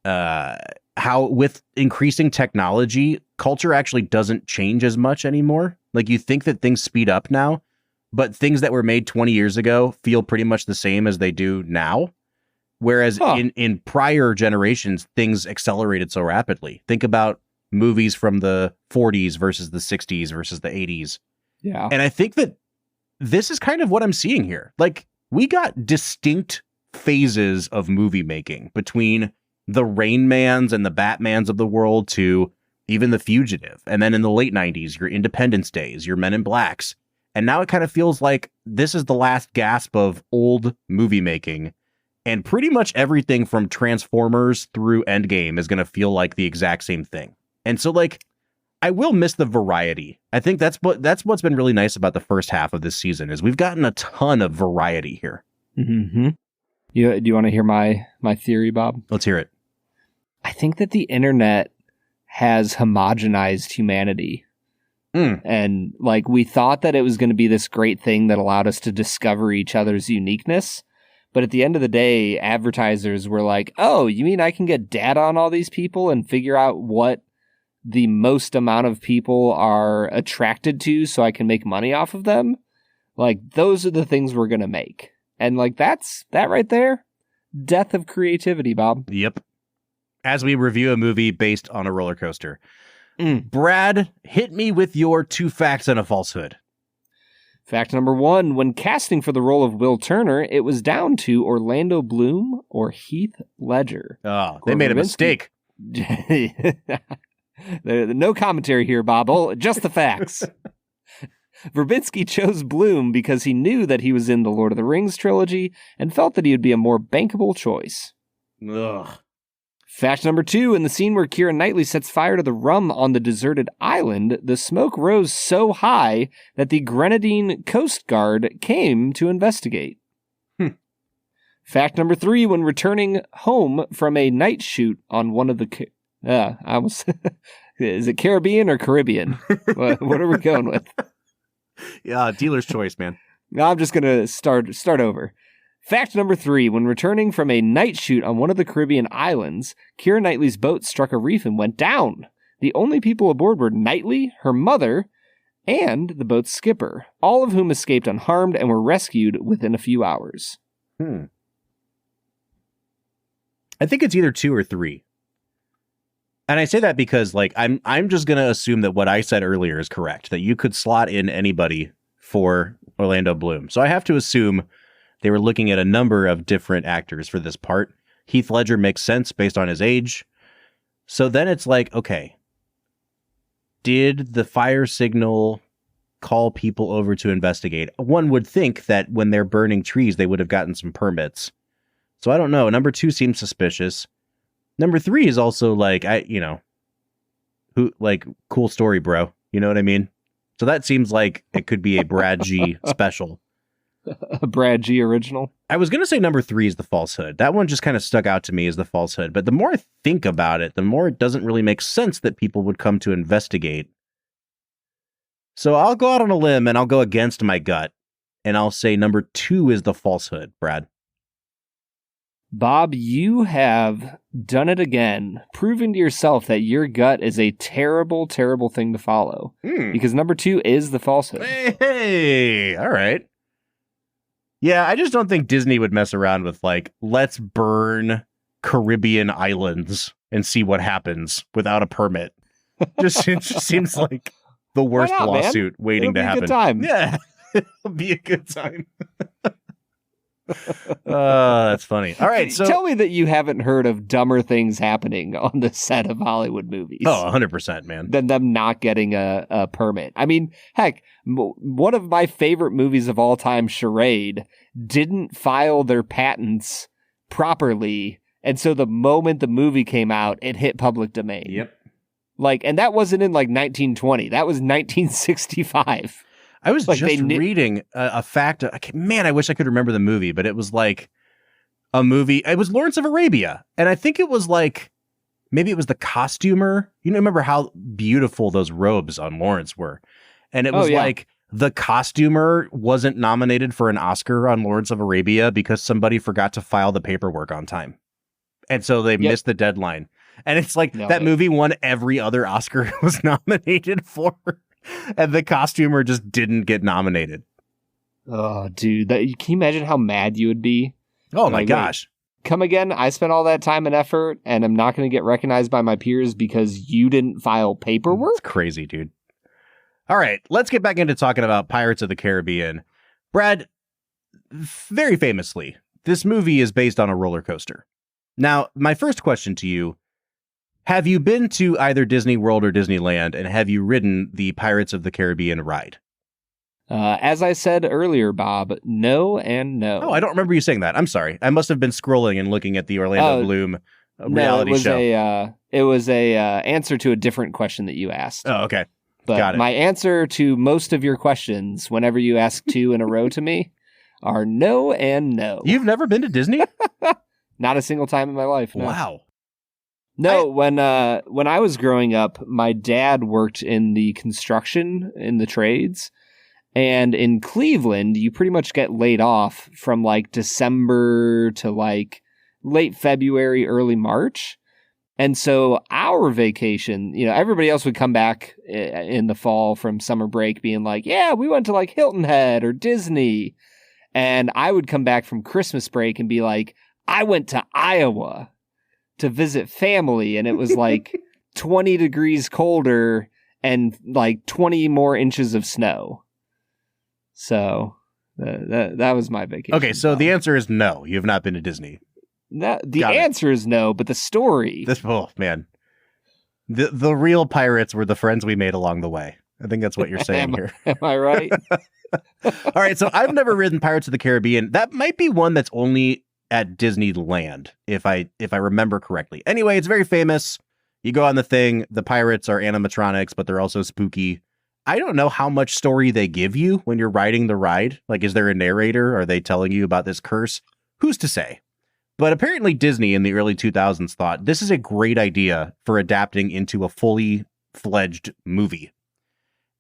how with increasing technology, culture actually doesn't change as much anymore. Like, you think that things speed up now, but things that were made 20 years ago feel pretty much the same as they do now. Whereas in prior generations, things accelerated so rapidly. Think about movies from the 40s versus the 60s versus the 80s. Yeah. And I think that this is kind of what I'm seeing here. Like, we got distinct phases of movie making between the Rain Mans and the Batmans of the world to even The Fugitive. And then in the late 90s, your Independence Days, your Men in Blacks. And now it kind of feels like this is the last gasp of old movie making. And pretty much everything from Transformers through Endgame is going to feel like the exact same thing. And so, like, I will miss the variety. I think that's what's been really nice about the first half of this season is we've gotten a ton of variety here. Mm-hmm. Do you want to hear my theory, Bob? Let's hear it. I think that the internet has homogenized humanity. And, like, we thought that it was going to be this great thing that allowed us to discover each other's uniqueness. But at the end of the day, advertisers were like, oh, you mean I can get data on all these people and figure out what the most amount of people are attracted to so I can make money off of them? Like, those are the things we're going to make. And like, that right there, death of creativity, Bob. Yep. As we review a movie based on a roller coaster. Brad, hit me with your 2 facts and a falsehood. Fact number 1, when casting for the role of Will Turner, it was down to Orlando Bloom or Heath Ledger. Oh, they made a mistake. No commentary here, Bob. Just the facts. Verbinski chose Bloom because he knew that he was in the Lord of the Rings trilogy and felt that he would be a more bankable choice. Ugh. Fact number 2, in the scene where Keira Knightley sets fire to the rum on the deserted island, the smoke rose so high that the Grenadine Coast Guard came to investigate. Fact number 3, when returning home from a night shoot on one of the... is it Caribbean or Caribbean? What are we going with? Yeah, dealer's choice, man. I'm just going to start over. Fact number 3, when returning from a night shoot on one of the Caribbean islands, Keira Knightley's boat struck a reef and went down. The only people aboard were Knightley, her mother, and the boat's skipper, all of whom escaped unharmed and were rescued within a few hours. I think it's either 2 or 3. And I say that because, like, I'm just going to assume that what I said earlier is correct, that you could slot in anybody for Orlando Bloom. So I have to assume they were looking at a number of different actors for this part. Heath Ledger makes sense based on his age. So then it's like, okay, did the fire signal call people over to investigate? One would think that when they're burning trees, they would have gotten some permits. So I don't know. Number 2 seems suspicious. Number 3 is also like, cool story, bro. You know what I mean? So that seems like it could be a Brad G special. A Brad G original? I was going to say number 3 is the falsehood. That one just kind of stuck out to me as the falsehood. But the more I think about it, the more it doesn't really make sense that people would come to investigate. So I'll go out on a limb and I'll go against my gut. And I'll say number 2 is the falsehood, Brad. Bob, you have done it again, proving to yourself that your gut is a terrible, terrible thing to follow. Because number 2 is the falsehood. Hey, all right. Yeah, I just don't think Disney would mess around with, like, let's burn Caribbean islands and see what happens without a permit. It just seems like the worst lawsuit waiting to happen. It'll be a good time. Yeah, it'll be a good time. That's funny. All right, so tell me that you haven't heard of dumber things happening on the set of Hollywood movies. Oh, 100%, man. Than them not getting a permit. I mean, heck, one of my favorite movies of all time, Charade, didn't file their patents properly, and so the moment the movie came out, it hit public domain. Yep. Like, and that wasn't in like 1920. That was 1965. I was like just reading a fact. Man, I wish I could remember the movie, but it was like a movie. It was Lawrence of Arabia. And I think it was like, maybe it was the costumer. You know, remember how beautiful those robes on Lawrence were. And it was like the costumer wasn't nominated for an Oscar on Lawrence of Arabia because somebody forgot to file the paperwork on time. And so they missed the deadline. And it's like that movie won every other Oscar it was nominated for. And the costumer just didn't get nominated. Oh, dude. Can you imagine how mad you would be? Oh, my gosh. Wait, come again? I spent all that time and effort, and I'm not going to get recognized by my peers because you didn't file paperwork? It's crazy, dude. All right, let's get back into talking about Pirates of the Caribbean. Brad, very famously, this movie is based on a roller coaster. Now, my first question to you, have you been to either Disney World or Disneyland, and have you ridden the Pirates of the Caribbean ride? As I said earlier, Bob, no and no. Oh, I don't remember you saying that. I'm sorry. I must have been scrolling and looking at the Orlando Bloom reality show. It was a answer to a different question that you asked. Oh, okay. But got it. My answer to most of your questions, whenever you ask 2 in a row to me, are no and no. You've never been to Disney? Not a single time in my life. No. Wow. No, when I was growing up, my dad worked in the construction, in the trades, And in Cleveland, you pretty much get laid off from like December to like late February, early March. And so our vacation, everybody else would come back in the fall from summer break being like, yeah, we went to like Hilton Head or Disney. And I would come back from Christmas break and be like, I went to Iowa to visit family. And it was like 20 degrees colder and like 20 more inches of snow. So that was my vacation. Okay, so the answer is no. You have not been to Disney. The answer is no, but the story. Oh, man. The real pirates were the friends we made along the way. I think that's what you're saying here. Am I right? All right, so I've never ridden Pirates of the Caribbean. That might be one that's only at Disneyland, if I remember correctly. Anyway, it's very famous. You go on the thing. The pirates are animatronics, but they're also spooky. I don't know how much story they give you when you're riding the ride. Like, is there a narrator? Are they telling you about this curse? Who's to say? But apparently Disney in the early 2000s thought this is a great idea for adapting into a fully fledged movie.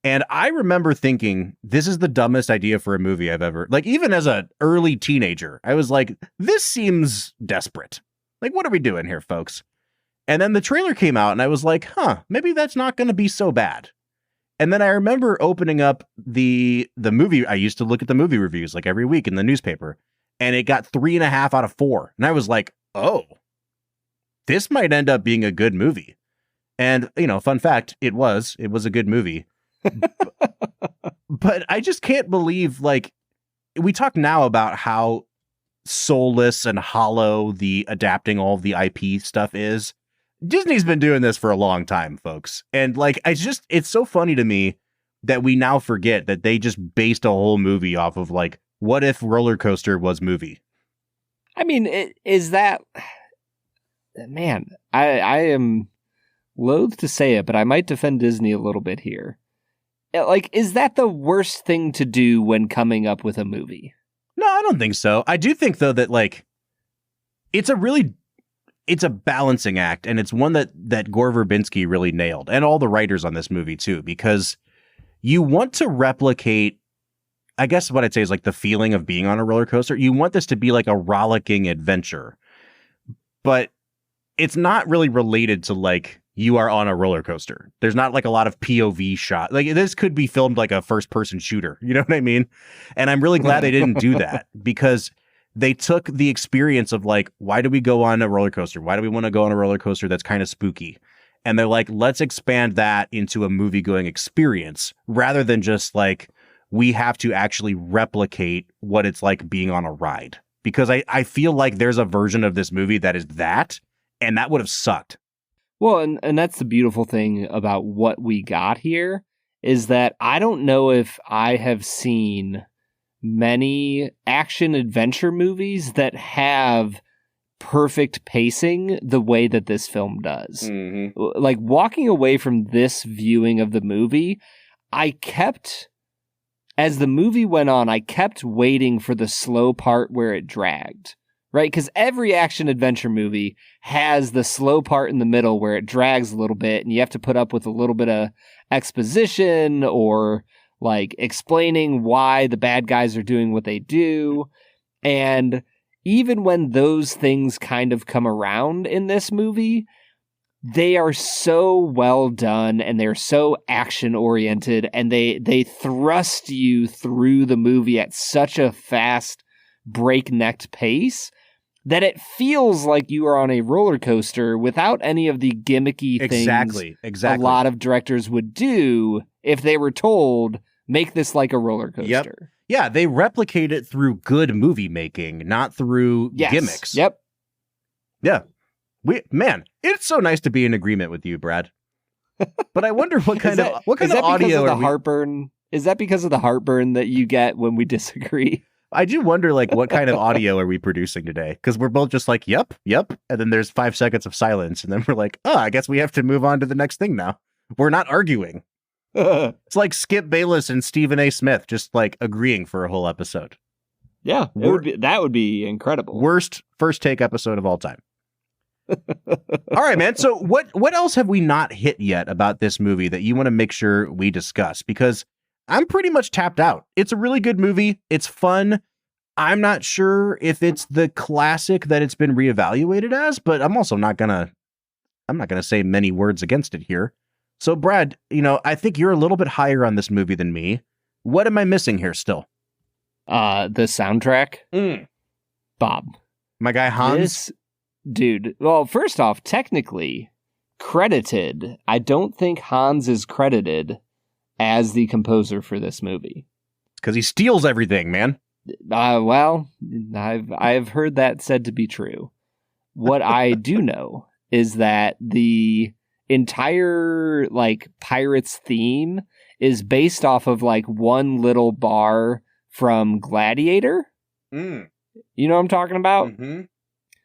And I remember thinking, this is the dumbest idea for a movie I've ever, like, even as an early teenager, I was like, this seems desperate. Like, what are we doing here, folks? And then the trailer came out and I was like, maybe that's not going to be so bad. And then I remember opening up the movie. I used to look at the movie reviews like every week in the newspaper, and it got 3.5 out of 4. And I was like, oh, this might end up being a good movie. And, fun fact, it was a good movie. But I just can't believe, like, we talk now about how soulless and hollow the adapting all of the IP stuff is. Disney's been doing this for a long time, folks. And like, it's so funny to me that we now forget that they just based a whole movie off of like, what if Roller Coaster was movie? I mean, is that, man, I am loath to say it, but I might defend Disney a little bit here. Like, is that the worst thing to do when coming up with a movie? No, I don't think so. I do think though that like, it's a balancing act, and it's one that Gore Verbinski really nailed, and all the writers on this movie too, because you want to replicate, I guess what I'd say is like the feeling of being on a roller coaster. You want this to be like a rollicking adventure, but it's not really related to like you are on a roller coaster. There's not like a lot of POV shot. Like this could be filmed like a first person shooter. You know what I mean? And I'm really glad they didn't do that, because they took the experience of like, why do we go on a roller coaster? Why do we want to go on a roller coaster that's kind of spooky? And they're like, let's expand that into a movie going experience rather than just like, we have to actually replicate what it's like being on a ride. Because I feel like there's a version of this movie that is that, and that would have sucked. Well, and that's the beautiful thing about what we got here is that I don't know if I have seen many action adventure movies that have perfect pacing the way that this film does. Mm-hmm. Like walking away from this viewing of the movie, as the movie went on, I kept waiting for the slow part where it dragged, right? Because every action adventure movie has the slow part in the middle where it drags a little bit and you have to put up with a little bit of exposition or like explaining why the bad guys are doing what they do. And even when those things kind of come around in this movie, they are so well done and they're so action oriented, and they thrust you through the movie at such a fast breakneck pace that it feels like you are on a roller coaster without any of the gimmicky things a lot of directors would do if they were told, make this like a roller coaster. Yep. Yeah, they replicate it through good movie making, not through gimmicks. Yep. Yeah. It's so nice to be in agreement with you, Brad. But I wonder what kind of audio are heartburn? Is that because of the heartburn that you get when we disagree? I do wonder, like, what kind of audio are we producing today? Because we're both just like, yep. And then there's 5 seconds of silence. And then we're like, I guess we have to move on to the next thing now. We're not arguing. It's like Skip Bayless and Stephen A. Smith just like agreeing for a whole episode. Yeah, that would be incredible. Worst first take episode of all time. All right, man. So what else have we not hit yet about this movie that you want to make sure we discuss? Because I'm pretty much tapped out. It's a really good movie. It's fun. I'm not sure if it's the classic that it's been reevaluated as, but I'm also not gonna say many words against it here. So Brad, I think you're a little bit higher on this movie than me. What am I missing here still? The soundtrack. Bob. My guy Hans? Dude, well, first off, technically credited. I don't think Hans is credited as the composer for this movie. Because he steals everything, man. Well, I've heard that said to be true. What I do know is that the entire Pirates theme is based off of one little bar from Gladiator. You know what I'm talking about? Mm-hmm.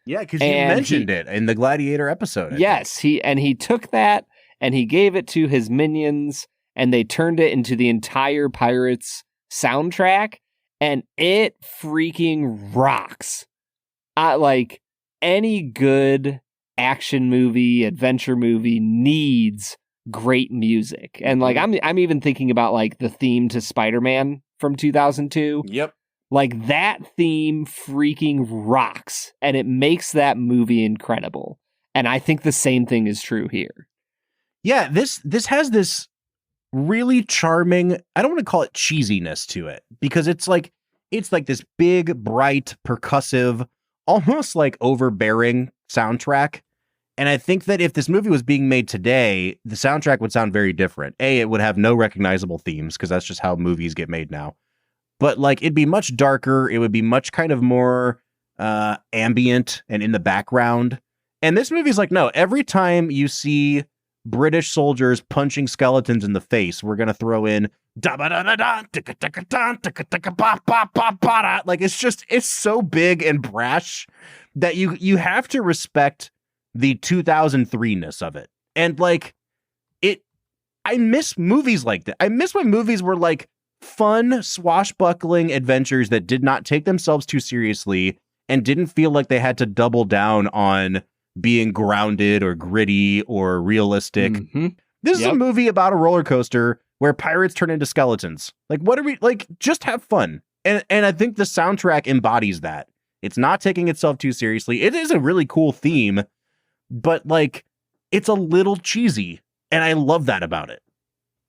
Yeah, because you mentioned it in the Gladiator episode. Yes, he took that and he gave it to his minions, and they turned it into the entire Pirates soundtrack. And it freaking rocks. Any good action movie, adventure movie needs great music. And I'm even thinking about the theme to Spider-Man from 2002. Yep. That theme freaking rocks, and it makes that movie incredible. And I think the same thing is true here. Yeah, this has this really charming, I don't want to call it cheesiness to it, because it's this big, bright, percussive, almost overbearing soundtrack. And I think that if this movie was being made today, the soundtrack would sound very different. It would have no recognizable themes, because that's just how movies get made now. But it'd be much darker. It would be much kind of more ambient and in the background. And this movie's no, every time you see British soldiers punching skeletons in the face, we're going to throw in it's so big and brash that you have to respect the 2003-ness of it. And I miss movies like that. I miss when movies were fun, swashbuckling adventures that did not take themselves too seriously and didn't feel like they had to double down on being grounded or gritty or realistic. Mm-hmm. This is a movie about a roller coaster where pirates turn into skeletons. What are we just have fun. And I think the soundtrack embodies that. It's not taking itself too seriously. It is a really cool theme, but it's a little cheesy, and I love that about it.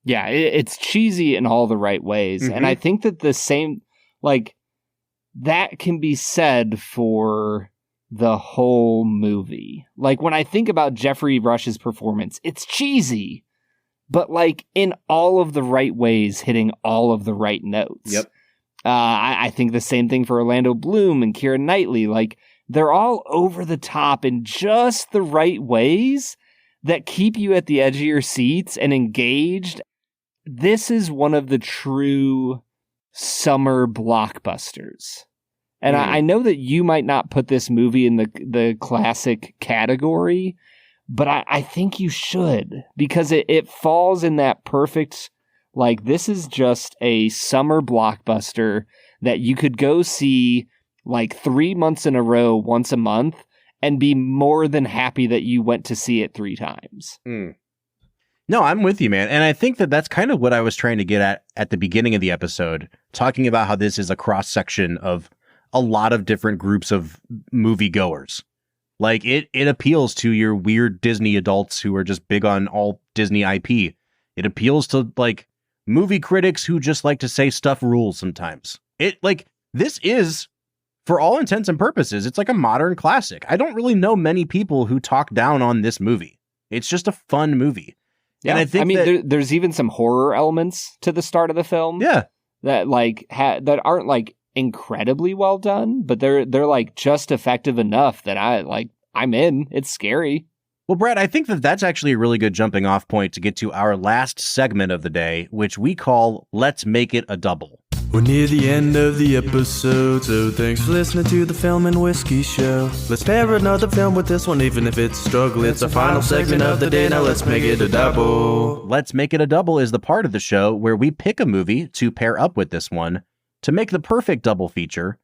Yeah, it's cheesy in all the right ways. Mm-hmm. And I think that the same that can be said for the whole movie. When I think about Jeffrey Rush's performance, it's cheesy, but in all of the right ways, hitting all of the right notes. Yep. I think the same thing for Orlando Bloom and Keira Knightley. They're all over the top in just the right ways that keep you at the edge of your seats and engaged. This is one of the true summer blockbusters. And I know that you might not put this movie in the classic category, but I think you should, because it falls in that perfect, this is just a summer blockbuster that you could go see 3 months in a row, once a month, and be more than happy that you went to see it 3 times. No, I'm with you, man. And I think that that's kind of what I was trying to get at the beginning of the episode, talking about how this is a cross-section of a lot of different groups of moviegoers. It appeals to your weird Disney adults who are just big on all Disney IP. It appeals to movie critics who just like to say stuff rules sometimes. This is, for all intents and purposes, it's a modern classic. I don't really know many people who talk down on this movie. It's just a fun movie. Yeah, and I think there's even some horror elements to the start of the film. Yeah, that that aren't incredibly well done, but they're just effective enough that I'm in. It's scary. Well, Brad, I think that's actually a really good jumping off point to get to our last segment of the day, which we call Let's Make It a Double. We're near the end of the episode, so thanks for listening to the Film and Whiskey Show. Let's pair another film with this one, even if it's a struggle. It's our final segment of the day, now let's make it a double. Let's Make It a Double is the part of the show where we pick a movie to pair up with this one to make the perfect double feature.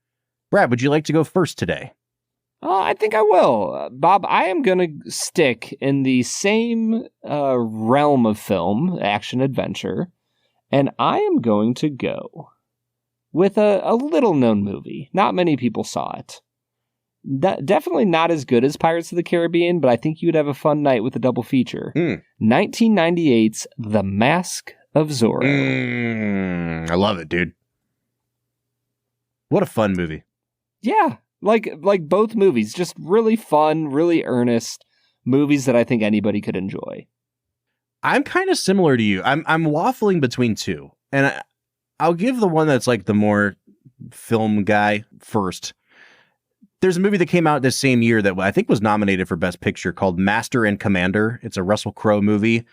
Brad, would you like to go first today? I think I will. Bob, I am going to stick in the same realm of film, action-adventure, And I am going to go with a little-known movie. Not many people saw it. Definitely not as good as Pirates of the Caribbean, but I think you would have a fun night with a double feature. 1998's The Mask of Zorro. I love it, dude. What a fun movie. Yeah, like both movies, just really fun, really earnest movies that I think anybody could enjoy. I'm kind of similar to you. I'm waffling between two, and I'll give the one that's like the more film guy first. There's a movie that came out this same year that I think was nominated for Best Picture called Master and Commander. It's a Russell Crowe movie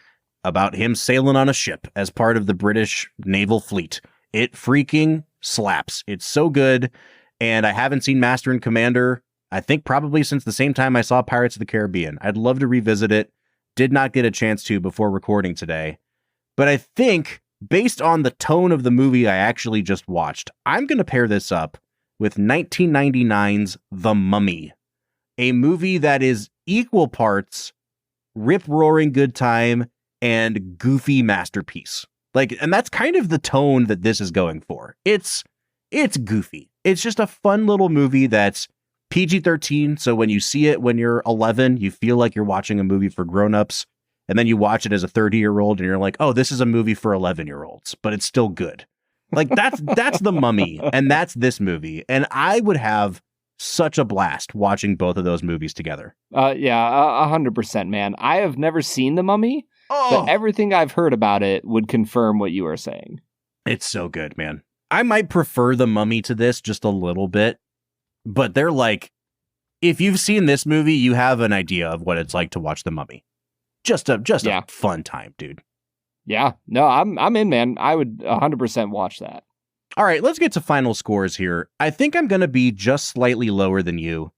about him sailing on a ship as part of the British naval fleet. It freaking slaps. It's so good. And I haven't seen Master and Commander, I think probably since the same time I saw Pirates of the Caribbean. I'd love to revisit it. Did not get a chance to before recording today. But I think based on the tone of the movie I actually just watched, I'm going to pair this up with 1999's The Mummy, a movie that is equal parts rip-roaring good time and goofy masterpiece. And that's kind of the tone that this is going for. It's goofy. It's just a fun little movie that's PG-13, so when you see it when you're 11, you feel like you're watching a movie for grown-ups, and then you watch it as a 30-year-old, and you're like, oh, this is a movie for 11-year-olds, but it's still good. That's The Mummy, and that's this movie, and I would have such a blast watching both of those movies together. Yeah, 100%, man. I have never seen The Mummy, but everything I've heard about it would confirm what you are saying. It's so good, man. I might prefer The Mummy to this just a little bit, but they're like, if you've seen this movie, you have an idea of what it's like to watch The Mummy. Just a fun time, dude. Yeah, no, I'm in, man. I would 100% watch that. All right, let's get to final scores here. I think I'm going to be just slightly lower than you.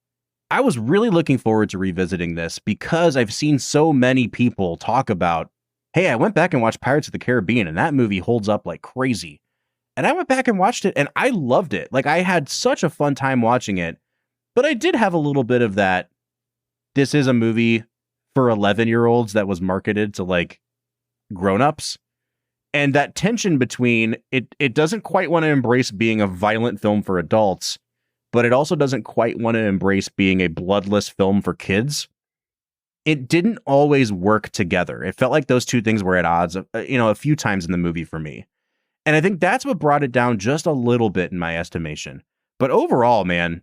I was really looking forward to revisiting this because I've seen so many people talk about, hey, I went back and watched Pirates of the Caribbean and that movie holds up like crazy. And I went back and watched it and I loved it. I had such a fun time watching it, but I did have a little bit of that. This is a movie for 11-year-olds that was marketed to grown-ups. And that tension between it doesn't quite want to embrace being a violent film for adults, but it also doesn't quite want to embrace being a bloodless film for kids. It didn't always work together. It felt like those two things were at odds, a few times in the movie for me. And I think that's what brought it down just a little bit in my estimation. But overall, man,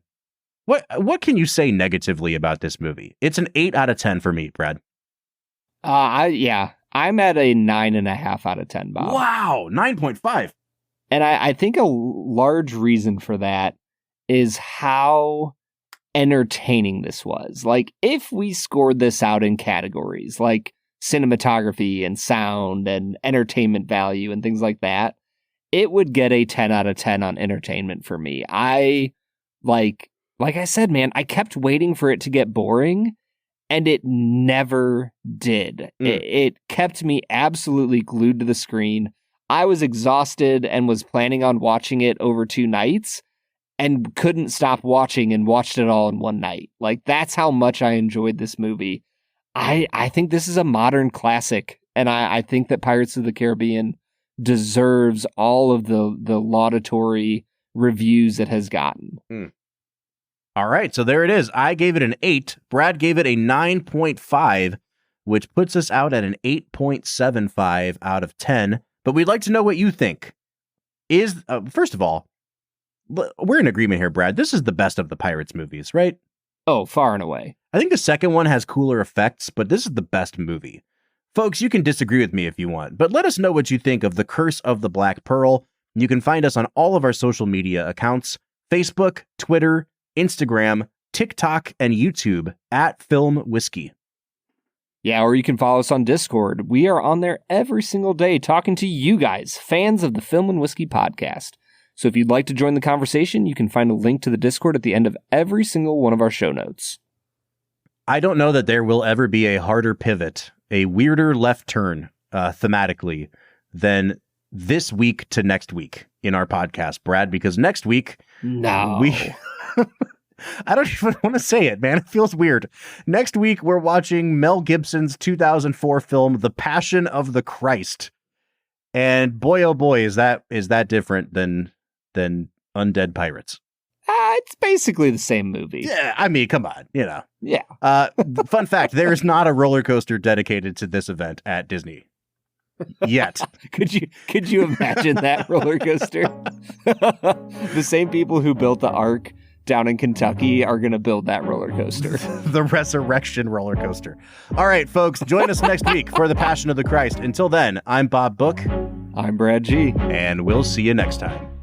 what can you say negatively about this movie? It's an 8 out of 10 for me, Brad. I'm at a 9.5 out of 10, Bob. Wow, 9.5. And I think a large reason for that is how entertaining this was. If we scored this out in categories like cinematography and sound and entertainment value and things like that, it would get a 10 out of 10 on entertainment for me. Like I said, man, I kept waiting for it to get boring, and it never did. It kept me absolutely glued to the screen. I was exhausted and was planning on watching it over 2 nights and couldn't stop watching and watched it all in one night. That's how much I enjoyed this movie. I think this is a modern classic, and I think that Pirates of the Caribbean deserves all of the laudatory reviews it has gotten. All right, so there it is. I gave it an 8. Brad gave it a 9.5, which puts us out at an 8.75 out of 10. But we'd like to know what you think. First of all, we're in agreement here, Brad. This is the best of the Pirates movies, right? Oh, far and away. I think the second one has cooler effects, but this is the best movie. Folks, you can disagree with me if you want, but let us know what you think of The Curse of the Black Pearl. You can find us on all of our social media accounts, Facebook, Twitter, Instagram, TikTok, and YouTube at Film Whiskey. Yeah, or you can follow us on Discord. We are on there every single day talking to you guys, fans of the Film and Whiskey podcast. So if you'd like to join the conversation, you can find a link to the Discord at the end of every single one of our show notes. I don't know that there will ever be a harder pivot, a weirder left turn thematically than this week to next week in our podcast, Brad, because next week... No. I don't even want to say it, man. It feels weird. Next week, we're watching Mel Gibson's 2004 film, The Passion of the Christ. And boy, oh boy, is that different than Undead Pirates. It's basically the same movie. Yeah, I mean, come on, Yeah. Fun fact, there is not a roller coaster dedicated to this event at Disney. Yet. Could you imagine that roller coaster? The same people who built the Ark down in Kentucky are going to build that roller coaster. The Resurrection roller coaster. All right, folks, join us next week for The Passion of the Christ. Until then, I'm Bob Book. I'm Brad G. And we'll see you next time.